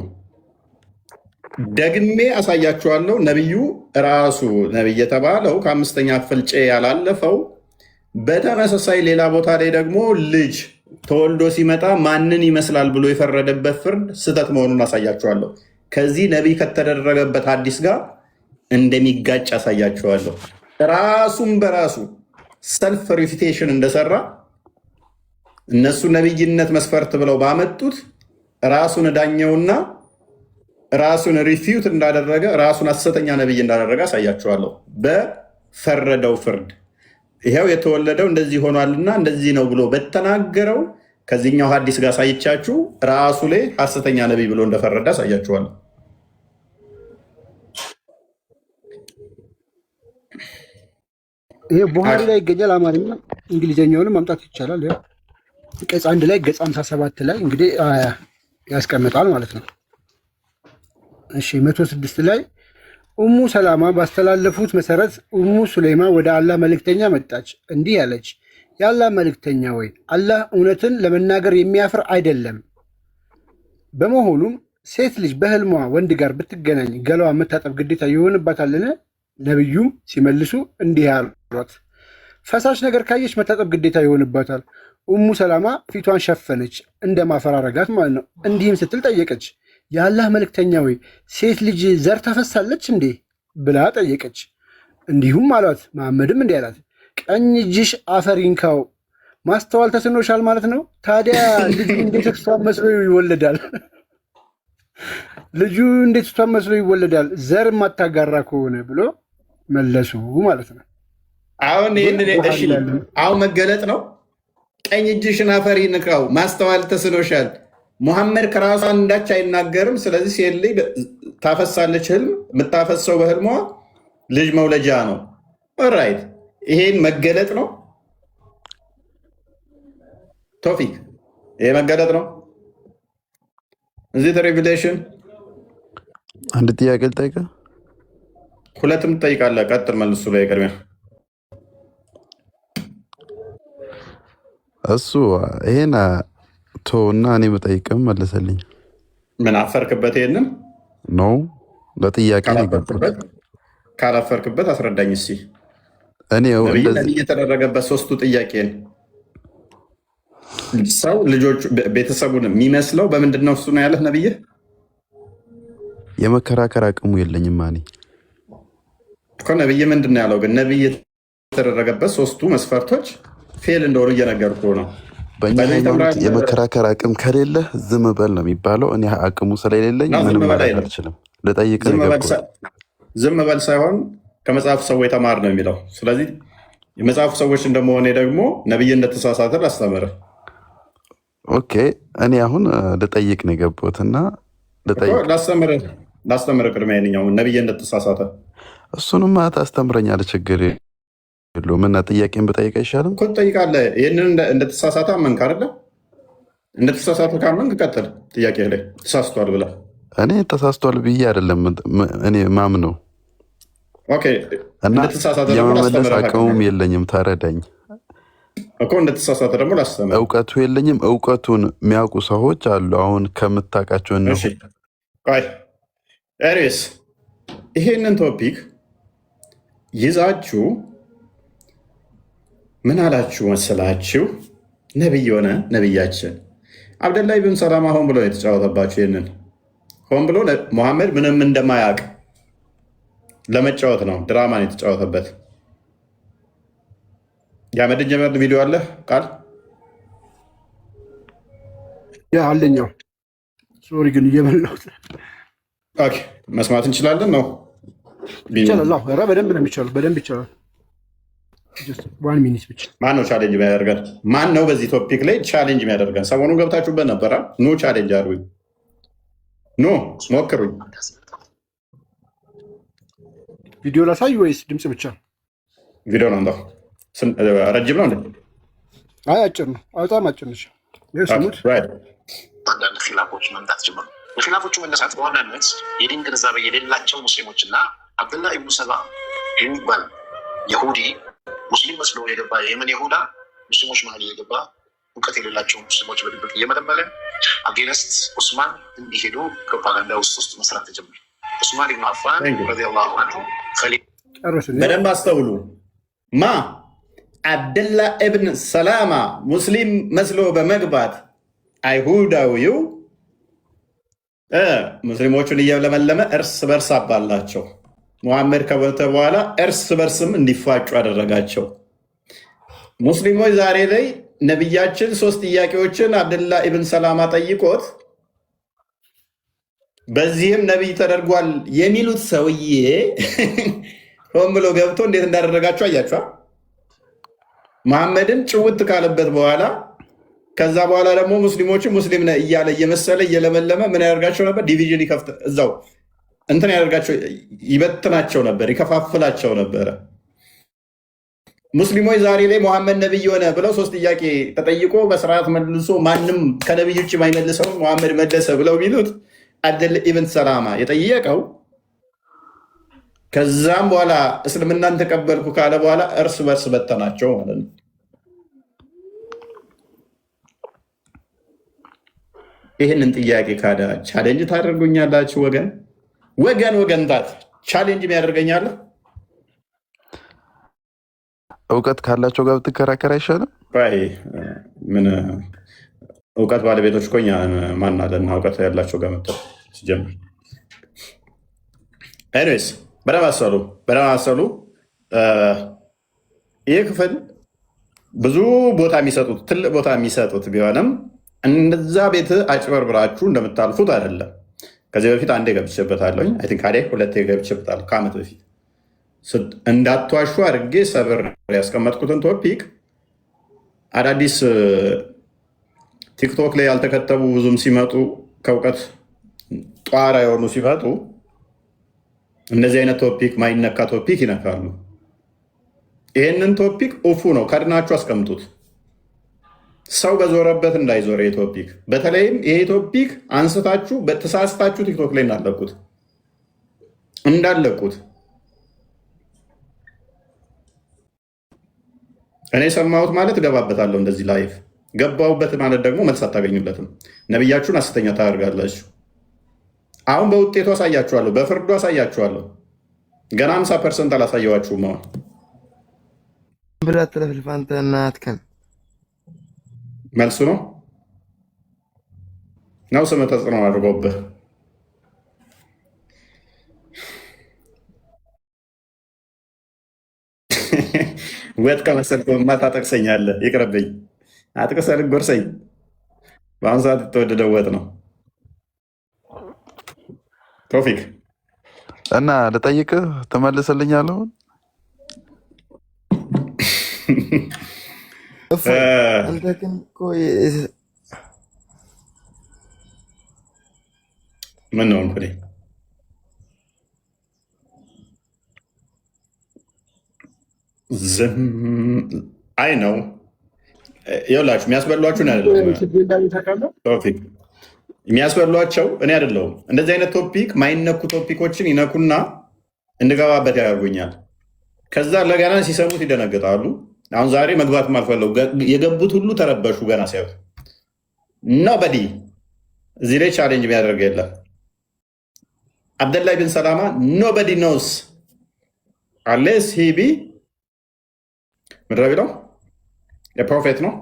ደግሜ አሳያችኋለሁ። ነቢዩ ራሱ ነቢይ የተባለው ከአምስተኛ ክፍል ጭ ያላለፈው በተመሳሳይ ሌላ ቦታ ላይ ደግሞ ልጅ ተወልዶ ሲመጣ ማንን ይመስላል ብሎ የፈረደበት ፍርድ ስህተት መሆኑን አሳያችኋለሁ። ከዚህ ነቢይ ከተደረገበት ሐዲስ ጋር እንደሚጋጭ አሳያችኋለሁ። ራሱን በራሱ ሰልፍ ሪፊቴሽን እንደሰራ እነሱ ነቢይነት መስፈርት ብለው ባመጡት ራሱን ዳኘውና ራሱን ሪፊዩት እንዳደረገ ራሱን ሐሰተኛ ነቢይ እንዳደረገ አሳያችኋለሁ በፈረደው ፍርድ። ይሄው የተወለደው እንደዚህ ሆኗልና እንደዚህ ነው ብሎ በተናገረው ከዚህኛው ሐዲስ ጋር ሳይቻችሁ ራሱ ላይ ሐሰተኛ ነቢይ ብሎ እንደፈረደ አሳያችኋለሁ።
ይሄ ቡሃሪ ላይ ይገኛል። አማርኛ እንግሊዝኛውንም ማምጣት ይቻላል። ገጽ 1 ላይ ገጽ 57 ላይ እንግዲህ ያስቀምጣል ማለት ነው። እሺ 106 ላይ ኡሙ ሰላማ ባስተላለፉት መሰረት ኡሙ ሱሌማ ወደ አላህ መልእክተኛ መጣች፣ እንዲህ ያለች፣ የአላህ መልእክተኛ ወይ አላህ እውነትን ለመናገር የሚያፍር አይደለም። በመሆኑም ሴት ልጅ በህልሟ ወንድ ጋር ብትገናኝ ገላዋ መታጠብ ግዴታ ይሆንባታልን? ነቢዩም ሲመልሱ እንዲህ ያሏት፣ ፈሳሽ ነገር ካየች መታጠብ ግዴታ ይሆንባታል። ኡሙ ሰላማ ፊቷን ሸፈነች፣ እንደ ማፈራረጋት ማለት ነው። እንዲህም ስትል ጠየቀች፣ የአላህ መልእክተኛ ወይ ሴት ልጅ ዘር ታፈሳለች እንዴ ብላ ጠየቀች። እንዲሁም አሏት፣ መሐመድም እንዲህ አላት፣ ቀኝ እጅሽ አፈር ይንካው፣ ማስተዋል ተስኖሻል ማለት ነው። ታዲያ ልጁ እንዴት እሷን መስሎ ይወለዳል? ልጁ እንዴት እሷን መስሎ ይወለዳል? ዘር ማታጋራ ከሆነ ብሎ መለሱ ማለት ነው።
አሁን አሁን መገለጥ ነው። ቀኝ እጅሽን አፈር ይንካው፣ ማስተዋል ተስኖሻል። ሙሐመድ ከራሷ አንዳች አይናገርም። ስለዚህ ሴት ልጅ ታፈሳለች። ህልም የምታፈሰው በህልሟ ልጅ መውለጃ ነው። ኦራይት፣ ይሄን መገለጥ ነው። ቶፊክ፣ ይሄ መገለጥ ነው። እዚህ ሬቪሌሽን
አንድ ጥያቄ ልጠይቅህ።
ሁለትም ትጠይቃለህ። ቀጥል፣ መልሱ ላይ ቅድሚያ
እሱ ይሄን ቶና እኔ በጠይቅም መለሰልኝ።
ምን አፈርክበት? ይሄንን
ነው ለጥያቄ
ካላፈርክበት አስረዳኝ እስኪ። እኔ የተደረገበት ሶስቱ ጥያቄን ሰው ልጆቹ ቤተሰቡን የሚመስለው በምንድን ነው? እሱ ነው ያለህ ነብይህ።
የመከራከር አቅሙ የለኝም እኔ
እኮ። ነብይህ ምንድን ነው ያለው? ግን ነብይ የተደረገበት ሶስቱ መስፈርቶች ፌል እንደሆኑ እየነገርኩህ ነው።
በእኛ ሃይማኖት የመከራከር አቅም ከሌለ ዝም በል ነው የሚባለው። እኔ አቅሙ ስለሌለኝ ምንም ማለት አልችልም። ልጠይቅ
ዝም በል ሳይሆን ከመጽሐፍ ሰዎች ተማር ነው የሚለው። ስለዚህ የመጽሐፉ ሰዎች እንደመሆኔ ደግሞ ነብይ እንደተሳሳተ ላስተምርህ።
ኦኬ፣ እኔ አሁን ልጠይቅ ነው የገባሁት እና
ላስተምርህ ቅድሚያ የእኛው ነብይ እንደተሳሳተ
እሱንም ታስተምረኛለህ። ችግር የለውም። እና ጥያቄን ብጠይቅ አይሻልም?
እኮ ትጠይቃለህ። ይህንን እንደተሳሳተ አመንክ አይደለ? እንደተሳሳተ ካመንክ ቀጥል። ጥያቄ ላይ ተሳስቷል ብለህ
እኔ ተሳስቷል ብዬ አይደለም እኔ ማምነው እና የመመለስ አቅሙም የለኝም። ተረዳኝ
እኮ እንደተሳሳተ ደግሞ ላስተምር።
እውቀቱ የለኝም። እውቀቱን የሚያውቁ ሰዎች አሉ። አሁን ከምታውቃቸው ነው።
ኤሪስ ይሄንን ቶፒክ ይዛችሁ ምን አላችሁ መሰላችሁ? ነቢይ የሆነ ነቢያችን አብደላ ብን ሰላማ ሆን ብሎ የተጫወተባችሁ። ይህንን ሆን ብሎ ሙሐመድ ምንም እንደማያውቅ ለመጫወት ነው። ድራማን የተጫወተበት የአመድን ጀመር ቪዲዮ አለ ቃል
አለኛው። ሶሪ ግን እየበላሁት
መስማት እንችላለን ነው
ይቻላል። በደንብ ነው የሚቻለው። በደንብ ይቻላል። ዋን ሚኒት ብቻ።
ማን ነው ቻሌንጅ የሚያደርገን? ማን ነው በዚህ ቶፒክ ላይ ቻሌንጅ የሚያደርገን? ሰሞኑን ገብታችሁበት ነበረ። ኖ ቻሌንጅ አድርጉኝ፣ ኖ ሞክሩኝ።
ቪዲዮ ላሳይ ወይስ ድምፅ ብቻ?
ቪዲዮ ነው። እንደው ረጅም ነው እንዴ?
አይ አጭር ነው። በጣም አጭር ነች። ስሙት።
አንዳንድ ኪላፎች መምጣት ጀመሩ። የኺላፎቹ መነሳት በዋናነት የዲን ግንዛቤ የሌላቸው ሙስሊሞችና አብዱላህ ኢብኑ ሰባ የሚባል ይሁዲ ሙስሊም መስሎ የገባ የየመን ይሁዳ ሙስሊሞች መሀል የገባ እውቀት የሌላቸው ሙስሊሞች በድብቅ እየመለመለ አጌነስት ዑስማን እንዲሄዱ ፕሮፓጋንዳ ውስጥ መስራት ተጀመረ። ዑስማን ኢብኑ አፋን ረዲየላሁ ዐንሁ
በደንብ አስተውሉ። አብደላ ኢብን ሰላማ ሙስሊም መስሎ በመግባት አይሁዳዊው ሙስሊሞቹን እየለመለመ እርስ በርስ አባላቸው። ሙሐመድ ከሞተ በኋላ እርስ በርስም እንዲፋጩ አደረጋቸው። ሙስሊሞች ዛሬ ላይ ነቢያችን 3 ጥያቄዎችን አብደላ ኢብን ሰላማ ጠይቆት በዚህም ነቢይ ተደርጓል የሚሉት ሰውዬ ሆን ብሎ ገብቶ እንዴት እንዳደረጋቸው አያቸዋል። መሐመድን ጭውት ካለበት በኋላ ከዛ በኋላ ደግሞ ሙስሊሞችን ሙስሊም ነህ እያለ እየመሰለ እየለመለመ ምን ያደርጋቸው ነበር? ዲቪዥን ይከፍት እዛው እንትን ያደርጋቸው፣ ይበትናቸው ነበር፣ ይከፋፍላቸው ነበረ። ሙስሊሞች ዛሬ ላይ መሐመድ ነቢይ ሆነ ብለው 3 ጥያቄ ተጠይቆ በስርዓት መልሶ ማንም ከነቢይ ውጭ ማይመልሰው መሐመድ መለሰ ብለው ቢሉት አብደላ ኢብን ሰላማ የጠየቀው ከዛም በኋላ እስልምናን ተቀበልኩ ካለ በኋላ እርስ በርስ በተናቸው ማለት ነው። ይህንን ጥያቄ ካዳ ቻሌንጅ ታደርጉኛላችሁ? ወገንታት ቻሌንጅ የሚያደርገኛለ
እውቀት ካላቸው ጋር ብትከራከር አይሻልም?
ምን እውቀት ባለቤቶች እኮ እኛ ማን አለና እውቀት ያላቸው ጋር መጥተው ሲጀምር ኤኒዌይስ በደምብ አሰሉ። ይህ ክፍል ብዙ ቦታ የሚሰጡት ትልቅ ቦታ የሚሰጡት ቢሆንም እንደዛ ቤት አጭበርብራችሁ እንደምታልፉት አይደለም። ከዚህ በፊት አንዴ ገብቼበታለሁ። አይ ቲንክ ሁለቴ ገብቼበታለሁ ከዓመት በፊት። እንዳትዋሹ አድርጌ ሰብር ያስቀመጥኩትን ቶፒክ አዳዲስ ቲክቶክ ላይ ያልተከተቡ ብዙም ሲመጡ ከእውቀት ጧራ የሆኑ ሲመጡ እንደዚህ አይነት ቶፒክ ማይነካ ቶፒክ ይነካሉ። ይህንን ቶፒክ ኡፉ ነው ከድናችሁ አስቀምጡት። ሰው በዞረበት እንዳይዞር ይሄ ቶፒክ። በተለይም ይሄ ቶፒክ አንስታችሁ በተሳስታችሁ ቲክቶክ ላይ እንዳለቁት እኔ ሰማሁት ማለት እገባበታለሁ። እንደዚህ ላይፍ ገባሁበት ማለት ደግሞ መልስ አታገኙለትም። ነቢያችሁን ሐሰተኛ ታደርጋላችሁ። አሁን በውጤቱ አሳያችኋለሁ፣ በፍርዱ አሳያችኋለሁ። ገና 50% አላሳየዋችሁም። አሁን
ብራት ለፍልፋንተ እናትከን
መልሱ ነው ስም ተጽዕኖ አድርጎብህ ወጥ ከመሰልኩማ ታጠቅሰኛለህ። ይቅርብኝ፣ አጥቅሰህ ልትጎርሰኝ። በአሁኑ ሰዓት የተወደደ ወጥ ነው። ቶፊክ
እና ልጠይቅህ ትመልስልኛለህ?
ምን ነው እንኩ ዝም አይ ነው ይኸውላችሁ፣ የሚያስበሏችሁን አይደለም ቶፊክ፣ የሚያስበሏቸው እኔ አይደለሁም። እንደዚህ አይነት ቶፒክ ማይነኩ ቶፒኮችን ይነኩና እንድገባበት ያደርጉኛል። ከዛ ለገና ሲሰሙት ይደነግጣሉ። አሁን ዛሬ መግባት አልፈለጉ፣ የገቡት ሁሉ ተረበሹ። ገና ሲያዩት ኖበዲ እዚህ ላይ ቻሌንጅ የሚያደርግ የለም። አብደላ ብን ሰላማ ኖበዲ ኖስ አሌስ ሂቢ ምድረ ቢለው የፕሮፌት ነው።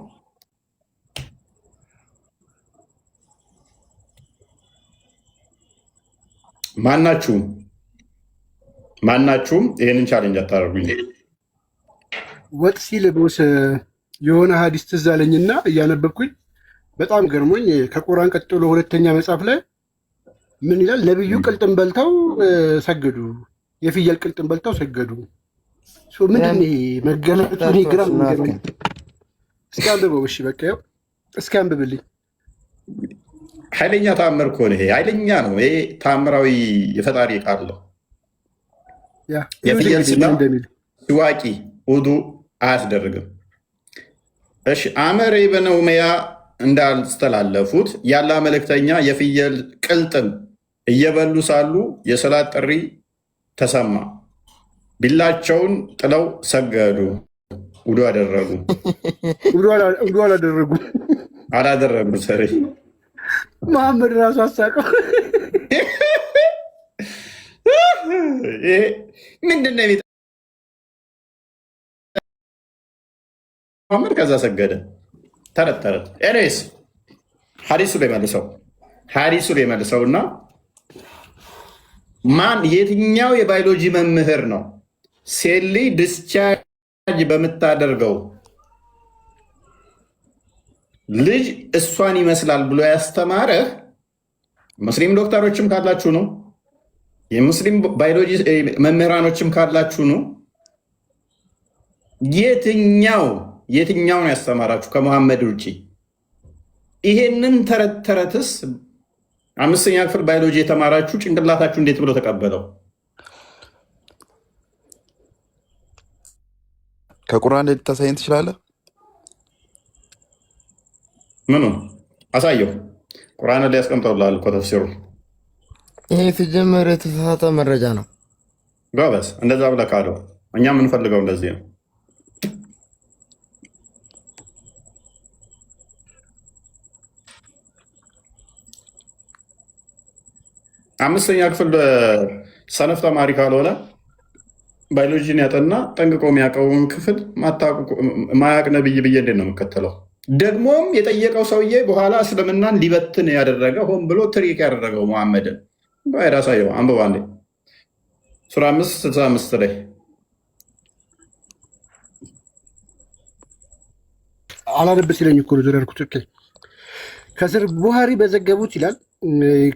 ማናችሁም ይሄንን ቻሌንጅ አታደርጉኝ።
ወጥ ሲልቦስ የሆነ ሀዲስ ትዝ አለኝና እያነበብኩኝ በጣም ገርሞኝ ከቁርአን ቀጥሎ ሁለተኛ መጽሐፍ ላይ ምን ይላል? ነቢዩ ቅልጥም በልተው ሰገዱ፣ የፍየል ቅልጥም በልተው ሰገዱ። ምንድን ይሄ መገለጡ? ግራ እስኪ አንብበው። እሺ በቃ ያው እስኪ አንብብልኝ።
ኃይለኛ ተአምር እኮ ነው ይሄ፣ ኃይለኛ ነው ይሄ። ተአምራዊ የፈጣሪ ቃል ነው። የፍየል ስጋ ሲዋቂ ውዱ አያስደርግም። እሺ አመር ኢብን ኡመያ እንዳስተላለፉት ያለ መልእክተኛ የፍየል ቅልጥም እየበሉ ሳሉ የሰላት ጥሪ ተሰማ። ቢላቸውን ጥለው ሰገዱ። ውዱ አደረጉ።
ውዱ አላደረጉ
አላደረጉ ሰሪ
መሐመድ ራሱ አሳቀው።
ምንድን ነው መሐመድ? ከዛ ሰገደ። ተረት ተረት። ኤኒዌይስ ሀዲሱ ላይ መልሰው እና ማን የትኛው የባዮሎጂ መምህር ነው ሴሊ ዲስቻርጅ በምታደርገው ልጅ እሷን ይመስላል ብሎ ያስተማረህ? ሙስሊም ዶክተሮችም ካላችሁ ነው፣ የሙስሊም ባዮሎጂ መምህራኖችም ካላችሁ ነው። የትኛው ነው ያስተማራችሁ ከመሐመድ ውጭ? ይሄንን ተረት ተረትስ 5ኛ ክፍል ባዮሎጂ የተማራችሁ ጭንቅላታችሁ እንዴት ብሎ ተቀበለው?
ከቁርአን ላይ ልታሳየን ትችላለህ?
ምኑ አሳየው? ቁርአን ላይ ያስቀምጠውልሃል እኮ ተፍሲሩ።
ይሄ ሲጀመር የተሳሳተ መረጃ ነው።
ጎበዝ፣ እንደዛ ብለህ ካለው እኛ የምንፈልገው እንደዚህ ነው። አምስተኛ ክፍል ሰነፍ ተማሪ ካልሆነ ባዮሎጂን ያጠና ጠንቅቆ የሚያውቀውን ክፍል ማያቅ ነብይ ብዬ እንዴት ነው የምከተለው? ደግሞም የጠየቀው ሰውዬ በኋላ እስልምናን ሊበትን ያደረገ ሆን ብሎ ትሪክ ያደረገው መሐመድን ራሳየው አንብባ እንዴ ሱራ 5:65 ላይ
አላነብስ ይለኝ እኮ ነው ዘረርኩት። ከስር ቡሃሪ በዘገቡት ይላል።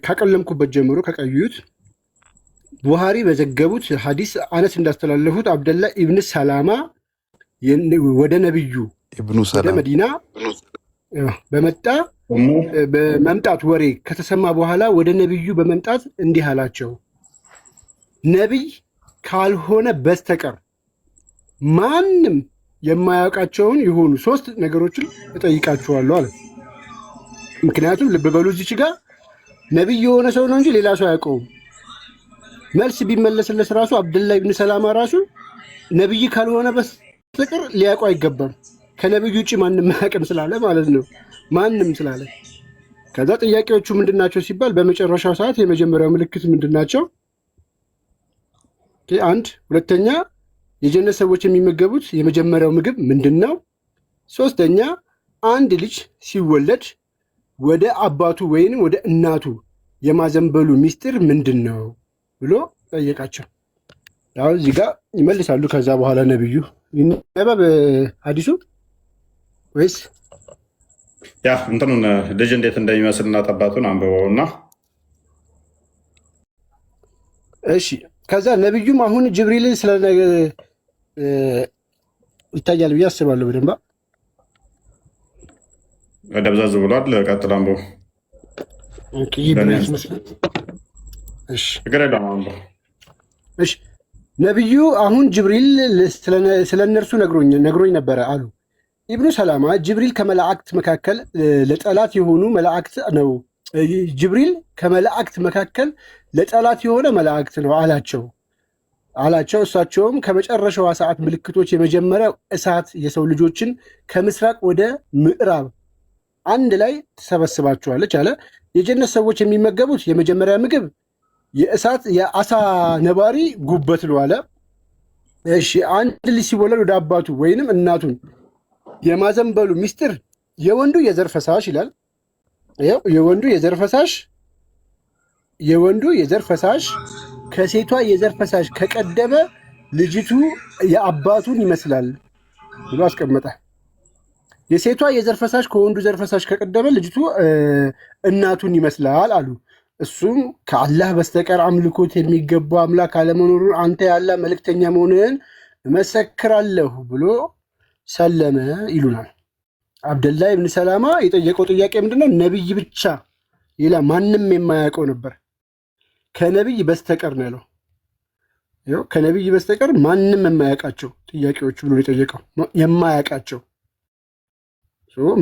ካቀለምኩበት ጀምሮ ከቀዩት ቡሃሪ በዘገቡት ሐዲስ አነስ እንዳስተላለፉት አብደላ ኢብን ሰላማ ወደ ነብዩ ወደ መዲና በመምጣት ወሬ ከተሰማ በኋላ ወደ ነብዩ በመምጣት እንዲህ አላቸው፣ ነቢይ ካልሆነ በስተቀር ማንም የማያውቃቸውን የሆኑ 3 ነገሮችን እጠይቃችኋለሁ አለ። ምክንያቱም ልብ በሉ እዚች ጋር ነቢይ የሆነ ሰው ነው እንጂ ሌላ ሰው አያውቀውም። መልስ ቢመለስለት ራሱ አብደላ ኢብን ሰላማ ራሱ ነቢይ ካልሆነ በስተቀር ሊያውቁ አይገባም፣ ከነቢዩ ውጭ ማንም አያውቅም ስላለ ማለት ነው። ማንም ስላለ ከዛ ጥያቄዎቹ ምንድናቸው ሲባል በመጨረሻው ሰዓት የመጀመሪያው ምልክት ምንድናቸው? አንድ ሁለተኛ የጀነት ሰዎች የሚመገቡት የመጀመሪያው ምግብ ምንድን ነው? ሶስተኛ አንድ ልጅ ሲወለድ ወደ አባቱ ወይንም ወደ እናቱ የማዘንበሉ ሚስጥር ምንድን ነው ብሎ ጠየቃቸው። አሁን እዚህ ጋር ይመልሳሉ። ከዛ በኋላ ነብዩ ይነበብ ሐዲሱ ወይስ
ያ እንትኑን ልጅ እንዴት እንደሚመስል እናት አባቱን አንብበውና
እሺ። ከዛ ነብዩም አሁን ጅብሪል ስለ ይታያል ብዬ አስባለሁ። በደንብ
ደብዛዝ ብሏል። ቀጥል አንብበው።
እሺ ነቢዩ አሁን ጅብሪል ስለ እነርሱ ነግሮኝ ነበረ አሉ ኢብኑ ሰላማ። ጅብሪል ከመላእክት መካከል ለጠላት የሆኑ መላእክት ነው። ጅብሪል ከመላእክት መካከል ለጠላት የሆነ መላእክት ነው አላቸው። እሳቸውም ከመጨረሻዋ ሰዓት ምልክቶች የመጀመሪያው እሳት የሰው ልጆችን ከምስራቅ ወደ ምዕራብ አንድ ላይ ትሰበስባቸዋለች አለ። የጀነት ሰዎች የሚመገቡት የመጀመሪያ ምግብ የአሳ ነባሪ ጉበት ነው አለ። እሺ አንድ ልጅ ሲወለድ ወደ አባቱ ወይንም እናቱን የማዘንበሉ ሚስጥር የወንዱ የዘር ፈሳሽ ይላል። የወንዱ የዘር ፈሳሽ ከሴቷ የዘር ፈሳሽ ከቀደመ ልጅቱ የአባቱን ይመስላል ብሎ አስቀመጠ። የሴቷ የዘር ፈሳሽ ከወንዱ ዘር ፈሳሽ ከቀደመ ልጅቱ እናቱን ይመስላል አሉ። እሱም ከአላህ በስተቀር አምልኮት የሚገባ አምላክ አለመኖሩን አንተ ያለ መልእክተኛ መሆንህን እመሰክራለሁ ብሎ ሰለመ ይሉናል። አብደላ ኢብን ሰላማ የጠየቀው ጥያቄ ምንድነው? ነቢይ ብቻ ሌላ ማንም የማያውቀው ነበር። ከነቢይ በስተቀር ነው ያለው። ከነቢይ በስተቀር ማንም የማያውቃቸው ጥያቄዎች ብሎ የጠየቀው የማያውቃቸው።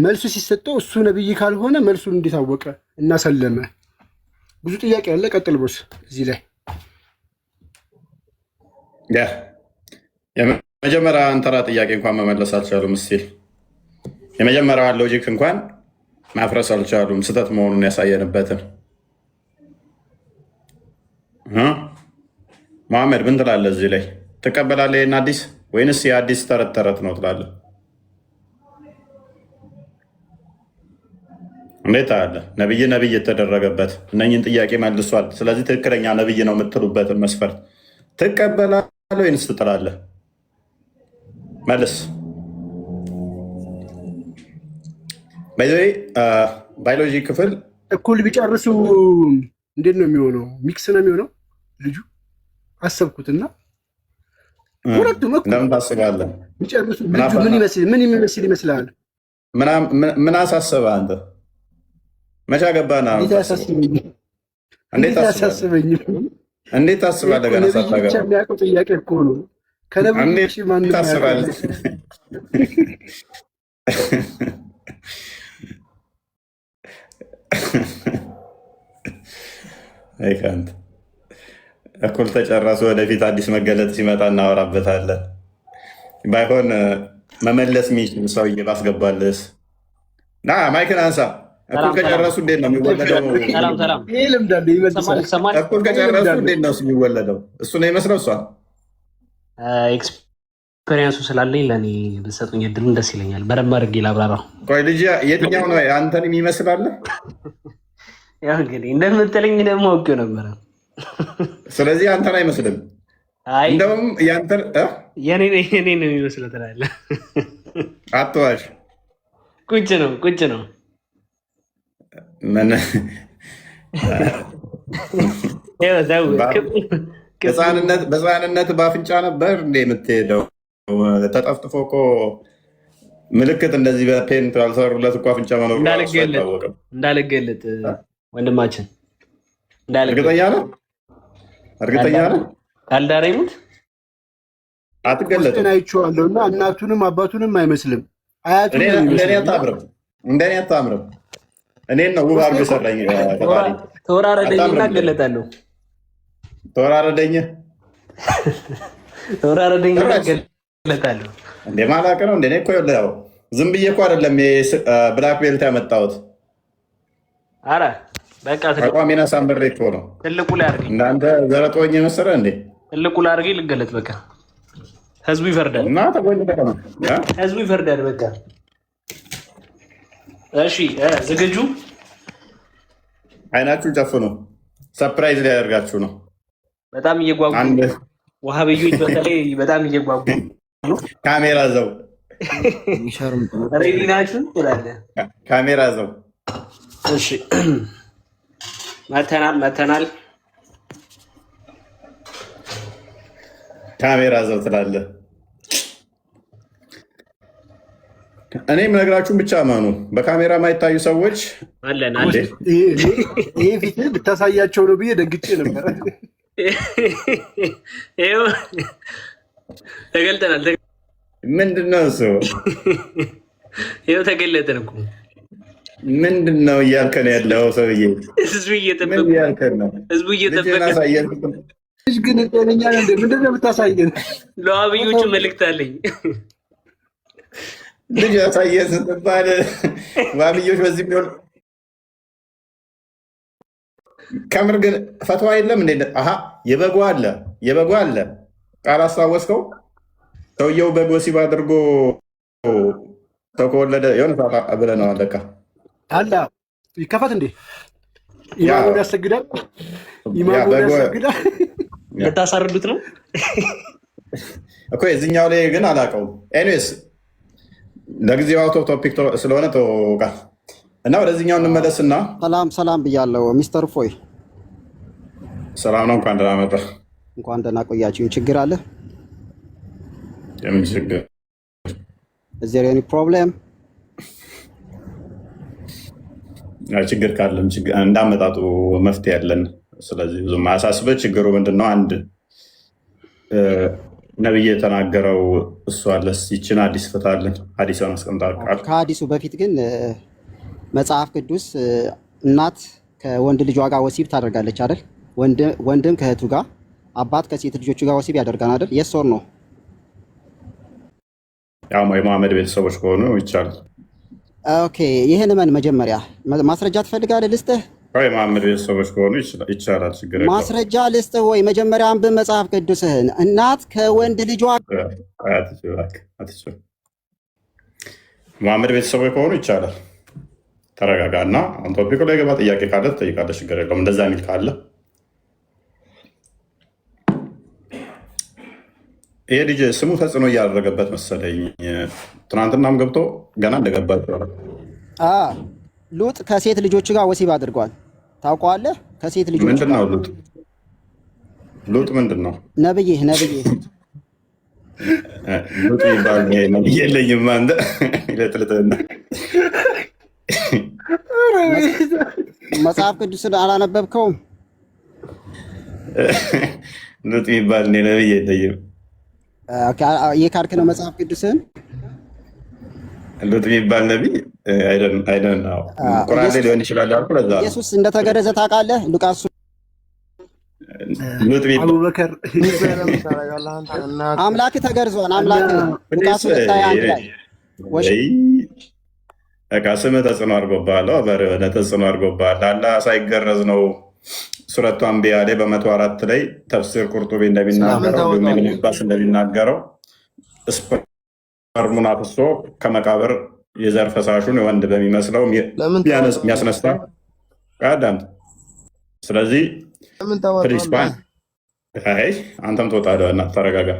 መልሱ ሲሰጠው እሱ ነብይ ካልሆነ መልሱን እንዴት አወቀ እና ሰለመ? ብዙ ጥያቄ አለ። ቀጥል ቦስ። እዚህ ላይ
የመጀመሪያ አንተራ ጥያቄ እንኳን መመለስ አልቻሉም። እስኪ የመጀመሪያዋን ሎጂክ እንኳን ማፍረስ አልቻሉም። ስህተት መሆኑን ያሳየንበትን መሐመድ ምን ትላለህ? እዚህ ላይ ትቀበላለህ ይህን አዲስ ወይንስ የአዲስ ተረት ተረት ነው ትላለህ? እንዴት አለ ነብይ የተደረገበት እነኝን ጥያቄ መልሷል። ስለዚህ ትክክለኛ ነብይ ነው የምትሉበትን መስፈርት ትቀበላለህ ወይንስ ትጥላለህ? መልስ። ባዮሎጂ ክፍል
እኩል ቢጨርሱ እንዴት ነው የሚሆነው? ሚክስ ነው የሚሆነው ልጁ አሰብኩትና ሁለቱም እኩል
ለምን ታስባለህ?
ቢጨርሱ ልጁ ምን ይመስል ይመስላል?
ምን አሳሰበህ አንተ? መቻ ገባና እንዴት አያሳስበኝም? እንዴት ታስባለህ? ገና ሳታገባ
የሚያውቀው ጥያቄ እኮ ነው። ከነብዩ ማን
ታስባለህ? አይካንት እኩል ተጨረሱ። ወደፊት አዲስ መገለጥ ሲመጣ እናወራበታለን። ባይሆን መመለስ የሚችል ሰውዬ ባስገባልስ። ና ማይክን አንሳ። እኩል ከጨረሱ እንዴት ነው የሚወለደው? እኩል ከጨረሱ እንዴት ነው የሚወለደው? እሱ ነው ይመስለው። እሷ
ኤክስፔሪንሱ ስላለኝ ለእኔ ብትሰጡኝ እድሉን ደስ ይለኛል። በደንብ አድርጌ ላብራራው።
ቆይ ልጅ የትኛው ነው አንተን የሚመስላለ?
ያው እንግዲህ እንደምትለኝ ደግሞ አውቄው ነበረ።
ስለዚህ አንተን አይመስልም። እንደውም
የኔ ነው የሚመስለው ትላለህ።
አትዋሽ።
ቁጭ ነው
ምን በህፃንነት በአፍንጫ ነበር እንደ የምትሄደው? ተጠፍጥፎ እኮ ምልክት እንደዚህ በፔንት ያልሰሩለት እኮ አፍንጫ መኖሩ አይታወቅም።
እንዳልገለጥ ወንድማችን
እርግጠኛ ነህ?
ካልዳረ ይሙት
አትገለጥም።
አይቼዋለሁ እና እናቱንም አባቱንም አይመስልም።
እንደኔ አታምርም። እኔን ነው ውብ አድርጎ የሰራኝ ፈጣሪ።
ተወራረደኝና እገለጣለሁ።
ተወራረደኝና
እገለጣለሁ።
እንደ ማላቅ ነው። እንደኔ እኮ ያው ዝም ብዬ እኮ አይደለም ብላክ ቤልት ያመጣሁት።
አረ በቃ
ተቋሚና ሳምበሬ እኮ ነው።
ትልቁ ላይ አድርገኝ።
እናንተ ዘረጦኝ መሰለህ እንዴ?
ትልቁ ላይ አድርገኝ ልገለጥ። በቃ ህዝቡ ይፈርዳል
እና
ህዝቡ ይፈርዳል። በቃ እሺ፣ ዝግጁ?
አይናችሁን ጨፍኑ። ሰርፕራይዝ ሊያደርጋችሁ ነው።
በጣም እየጓጉ ዋሃብዮች በተለይ በጣም እየጓጉ ነው።
ካሜራ ዘው
ሬዲ ናችሁ ትላለህ።
ካሜራ ዘው።
እሺ መተናል።
ካሜራ ዘው ትላለህ። እኔም ነግራችሁን ብቻ መኑ። በካሜራ ማይታዩ ሰዎች
አለን።
ይሄ ፊት ብታሳያቸው ነው ብዬ ደግጬ ነበር።
ይኸው ተገልጠናል።
ምንድን ነው እሱ?
ይኸው ተገለጠን እኮ።
ምንድን ነው እያልከን ያለው ሰውዬ?
ህዝቡ እየጠበቀ ነው።
ልጅ ግን ጤነኛ ነህ? ምንድን ነው የምታሳየን?
ለዋብዮቹ መልዕክት አለኝ።
ልጅ ያሳየን ስትባል ዋብዮች በዚህ ቢሆን ከምር ግን ፈትዋ የለም እንዴ? የበጎ አለ ቃል አስታወስከው? ሰውየው በግ ወሲብ አድርጎ ሰው ከወለደ የሆነ ብለህ ነው አለቃ
አላ ይከፈት እንዴ? ኢማሙን ያሰግዳል።
ልታሳርዱት ነው
እኮ። የዚህኛው ላይ ግን አላውቀውም። ኤኒዌይስ ለጊዜው አውቶ ቶፒክ ስለሆነ ተወቃ እና ወደዚህኛው እንመለስና
ሰላም ብያለሁ ሚስተር ፎይ።
ሰላም ነው። እንኳን ደህና መጣህ።
እንኳን ደህና ቆያችሁ። ችግር አለ?
የምን ችግር?
Is there any problem?
ችግር ካለም እንዳመጣጡ መፍትሄ ያለን። ስለዚህ ብዙም አያሳስብህ። ችግሩ ምንድነው? አንድ ነብይ የተናገረው እሱ አለስ ይችን አዲስ ፍታልን ሐዲስን አስቀምጣል።
ከሐዲሱ በፊት ግን መጽሐፍ ቅዱስ እናት ከወንድ ልጇ ጋር ወሲብ ታደርጋለች አይደል? ወንድም ከእህቱ ጋር፣ አባት ከሴት ልጆቹ ጋር ወሲብ ያደርጋል አይደል? የስ ኦር ኖ?
ያው የመሐመድ ቤተሰቦች ከሆኑ ይቻላል።
ኦኬ፣ ይህን እመን። መጀመሪያ ማስረጃ ትፈልጋለህ? ልስጥህ።
የመሐመድ ቤተሰቦች ከሆኑ ይቻላል። ችግር የለውም።
ማስረጃ ልስጥህ ወይ? መጀመሪያ አንብብ መጽሐፍ ቅዱስህን። እናት ከወንድ ልጇ
መሐመድ ቤተሰቦች ከሆኑ ይቻላል። ተረጋጋ እና አሁን ቶፒኩ ላይ ገባ። ጥያቄ ካለ ትጠይቃለህ። ችግር የለውም። እንደዛ የሚል ካለ ይሄ ልጅ ስሙ ተጽዕኖ እያደረገበት መሰለኝ። ትናንትናም ገብቶ ገና እንደገባ
ሉጥ ከሴት ልጆቹ ጋር ወሲብ አድርጓል። ታውቀዋለህ? ከሴት ልጆቹ
ምንድን ነው ሉጥ ምንድን ነው?
ነብይ
ሉጥ ይባል ነብይ የለኝም። አንተ ለጥልጥልና
መጽሐፍ ቅዱስን አላነበብከውም?
ሉጥ ይባል ነብይ የለኝም።
የካድክ ነው መጽሐፍ ቅዱስን?
ሉጥ የሚባል ነቢይ አይደን ነው። ቁርአን ላይ ሊሆን ይችላል ያልኩ ለዛ ነው።
ኢየሱስ እንደተገረዘ ታውቃለህ? ሉቃስ
አቡበከር
አምላክ ተገርዟል። አምላክ ሉቃስ 2:21 ላይ
በቃ ስምህ ተጽዕኖ አድርጎብሃል። በሆነ ተጽዕኖ አድርጎብሃል። አላህ ሳይገረዝ ነው ሱረቱ አንቢያ ላይ በ104 ላይ ተፍሲር ቁርጡቢ እንደሚናገረው ኢብኑ አባስ እንደሚናገረው ስፐርሙን አፍሶ ከመቃብር የዘር ፈሳሹን ወንድ በሚመስለው የሚያስነሳ አዳም። ስለዚህ ፕሪንሲፓል አንተም ትወጣለህ እና ተረጋጋ።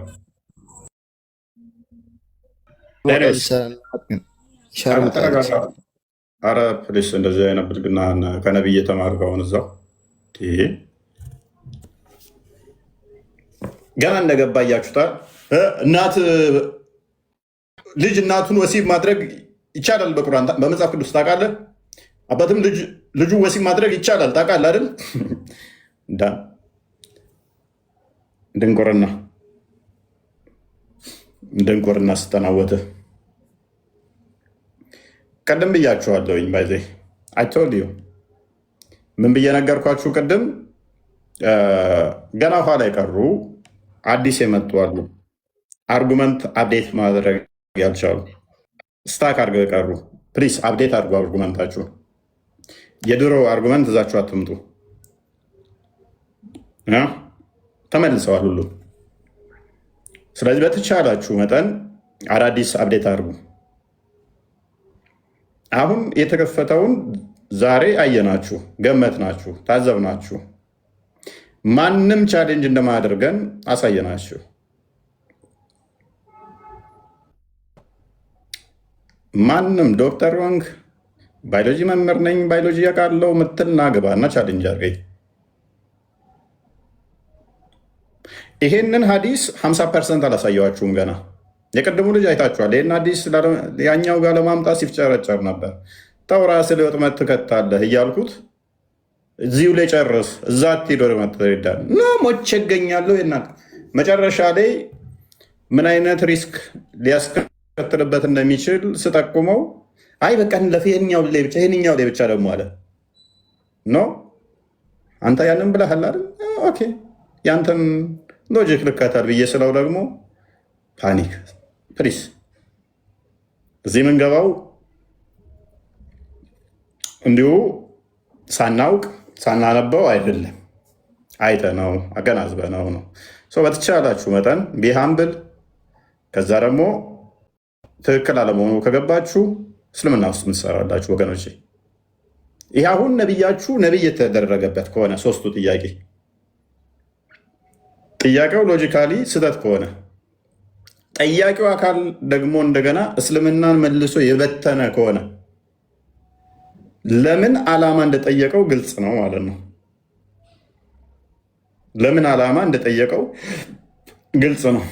አረ ፕሊስ እንደዚህ አይነት ብልግና ከነብይ የተማርከውን እዛው ገና እንደገባ እያችሁታል። እናት ልጅ እናቱን ወሲብ ማድረግ ይቻላል በቁርአን በመጽሐፍ ቅዱስ ታውቃለህ? አባትም ልጁ ወሲብ ማድረግ ይቻላል ታውቃለህ አይደል? ድንቁርና ስተናወተ ቀደም ብያችኋለሁኝ። ባይዘ አይቶልድ ዩ ምን ብዬ ነገርኳችሁ? ቅድም ገና ኋላ የቀሩ አዲስ የመጡ አሉ። አርጉመንት አፕዴት ማድረግ ያልቻሉ ስታክ አድርገው የቀሩ ፕሊስ አፕዴት አድርጉ አርጉመንታችሁ። የድሮ አርጉመንት እዛችሁ አትምጡ። ተመልሰዋል ሁሉ። ስለዚህ በተቻላችሁ መጠን አዳዲስ አፕዴት አድርጉ። አሁን የተከፈተውን ዛሬ አየናችሁ፣ ገመትናችሁ፣ ታዘብናችሁ። ማንም ቻሌንጅ እንደማያደርገን አሳየናችሁ። ማንም ዶክተር ወንግ ባዮሎጂ መምህር ነኝ ባዮሎጂ ያውቃለው ምትልና ግባና ቻሌንጅ አድርገኝ። ይሄንን ሀዲስ 50% አላሳየዋችሁም ገና። የቅድሙ ልጅ አይታችኋል። ይህን ሀዲስ ያኛው ጋር ለማምጣት ሲፍጨረጨር ነበር። ተው ራስህ ላይ ወጥመድ ትከታለህ እያልኩት እዚሁ ላይ ጨርስ፣ እዛ አትሄድ ወደ መተዳል ሞቼ እገኛለሁ። መጨረሻ ላይ ምን አይነት ሪስክ ሊያስከትልበት እንደሚችል ስጠቁመው አይ በቃ ለፊኛው ላይ ብቻ ይህንኛው ላይ ብቻ ደግሞ አለ ኖ አንተ ያንን ብለሃል አይደል? ኦኬ ያንተን ሎጂክ ልከታል ብዬ ስለው ደግሞ ፓኒክ ፕሊስ። እዚህ ምንገባው እንዲሁ ሳናውቅ ሳናነበው አይደለም፣ አይተነው አገናዝበነው ነው። በተቻላችሁ መጠን ቢሃምብል ከዛ ደግሞ ትክክል አለመሆኑ ከገባችሁ እስልምና ውስጥ ምትሰራላችሁ ወገኖች። ይህ አሁን ነቢያችሁ ነቢይ የተደረገበት ከሆነ ሶስቱ ጥያቄው ሎጂካሊ ስህተት ከሆነ ጠያቂው አካል ደግሞ እንደገና እስልምናን መልሶ የበተነ ከሆነ ለምን ዓላማ እንደጠየቀው ግልጽ ነው ማለት ነው። ለምን ዓላማ እንደጠየቀው ግልጽ ነው።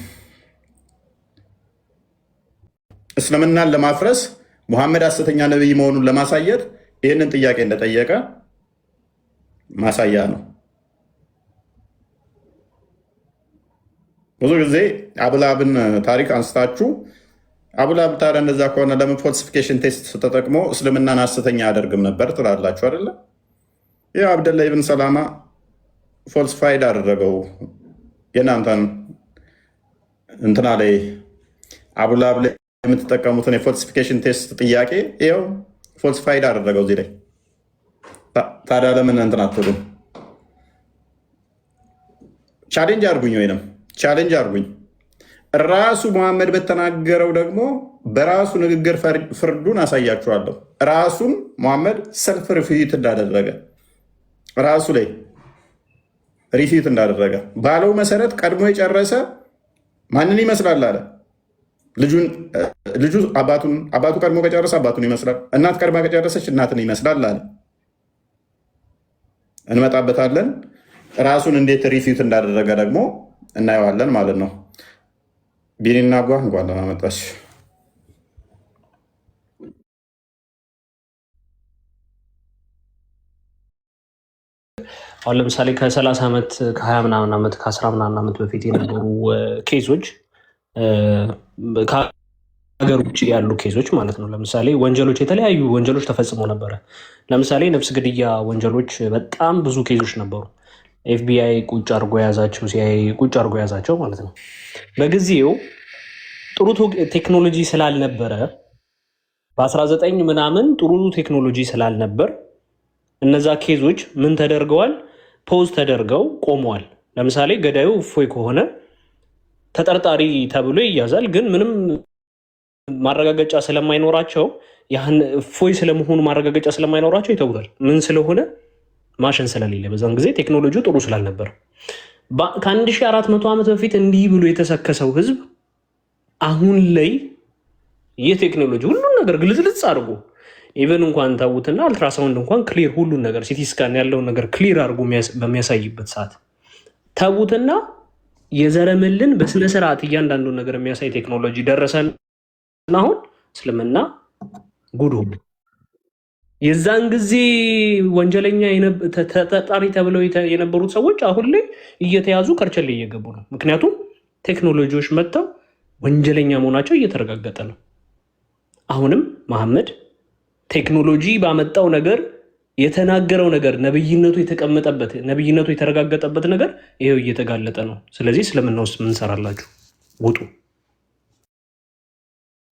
እስልምናን ለማፍረስ ሙሐመድ ሐሰተኛ ነቢይ መሆኑን ለማሳየት ይህንን ጥያቄ እንደጠየቀ ማሳያ ነው። ብዙ ጊዜ አቡላብን ታሪክ አንስታችሁ አቡላብ ታዲያ እንደዛ ከሆነ ለምን ፎልሲፊኬሽን ቴስት ተጠቅሞ እስልምናን ሐሰተኛ አያደርግም ነበር ትላላችሁ አይደለ? ይህ አብደላ ኢብን ሰላማ ፎልስፋይድ አደረገው። የእናንተን እንትና ላይ አቡላብ ላይ የምትጠቀሙትን የፎልሲፊኬሽን ቴስት ጥያቄ ይኸው ፎልስፋይድ አደረገው እዚህ ላይ። ታዲያ ለምን እንትን አትሉም? ቻሌንጅ አድርጉኝ፣ ወይንም ቻሌንጅ አድርጉኝ። ራሱ መሐመድ በተናገረው ደግሞ በራሱ ንግግር ፍርዱን አሳያችኋለሁ። ራሱን መሐመድ ሰልፍ ሪፊት እንዳደረገ ራሱ ላይ ሪፊት እንዳደረገ ባለው መሰረት ቀድሞ የጨረሰ ማንን ይመስላል አለ። ልጁ አባቱ ቀድሞ ከጨረሰ አባቱን ይመስላል። እናት ቀድማ ከጨረሰች እናትን ይመስላል አለ። እንመጣበታለን። ራሱን እንዴት ሪፊት እንዳደረገ ደግሞ እናየዋለን ማለት ነው። ቢኒና ጓ እንኳን ደህና መጣሽ።
አሁን ለምሳሌ ከ30 ዓመት ከ20 ምናምን ዓመት ከ10 ምናምን ዓመት በፊት የነበሩ ኬዞች ከሀገር ውጭ ያሉ ኬዞች ማለት ነው። ለምሳሌ ወንጀሎች፣ የተለያዩ ወንጀሎች ተፈጽሞ ነበረ። ለምሳሌ ነፍስ ግድያ ወንጀሎች በጣም ብዙ ኬዞች ነበሩ። ኤፍቢአይ ቁጭ አድርጎ የያዛቸው፣ ሲአይኤ ቁጭ አድርጎ የያዛቸው ማለት ነው። በጊዜው ጥሩ ቴክኖሎጂ ስላልነበረ በ19 ምናምን ጥሩ ቴክኖሎጂ ስላልነበር እነዛ ኬዞች ምን ተደርገዋል? ፖዝ ተደርገው ቆመዋል። ለምሳሌ ገዳዩ እፎይ ከሆነ ተጠርጣሪ ተብሎ ይያዛል። ግን ምንም ማረጋገጫ ስለማይኖራቸው ያን እፎይ ስለመሆኑ ማረጋገጫ ስለማይኖራቸው ይተውታል። ምን ስለሆነ ማሽን ስለሌለ፣ በዛን ጊዜ ቴክኖሎጂው ጥሩ ስላልነበር። ከ1400 ዓመት በፊት እንዲህ ብሎ የተሰከሰው ህዝብ አሁን ላይ የቴክኖሎጂ ሁሉን ነገር ግልጽልጽ አድርጎ ኢቨን እንኳን ታውትና አልትራሳውንድ እንኳን ክሊር ሁሉን ነገር ሲቲ ስካን ያለውን ነገር ክሊር አድርጎ በሚያሳይበት ሰዓት ታውትና የዘረመልን በስነ ስርዓት እያንዳንዱን ነገር የሚያሳይ ቴክኖሎጂ ደረሰን። አሁን እስልምና ጉድ ሆኖ የዛን ጊዜ ወንጀለኛ ተጠርጣሪ ተብለው የነበሩት ሰዎች አሁን ላይ እየተያዙ ከርቸሌ እየገቡ ነው። ምክንያቱም ቴክኖሎጂዎች መጥተው ወንጀለኛ መሆናቸው እየተረጋገጠ ነው። አሁንም መሐመድ ቴክኖሎጂ ባመጣው ነገር የተናገረው ነገር ነብይነቱ የተቀመጠበት ነብይነቱ የተረጋገጠበት ነገር ይሄው እየተጋለጠ ነው። ስለዚህ እስልምና ውስጥ ምን ሰራላችሁ? ውጡ።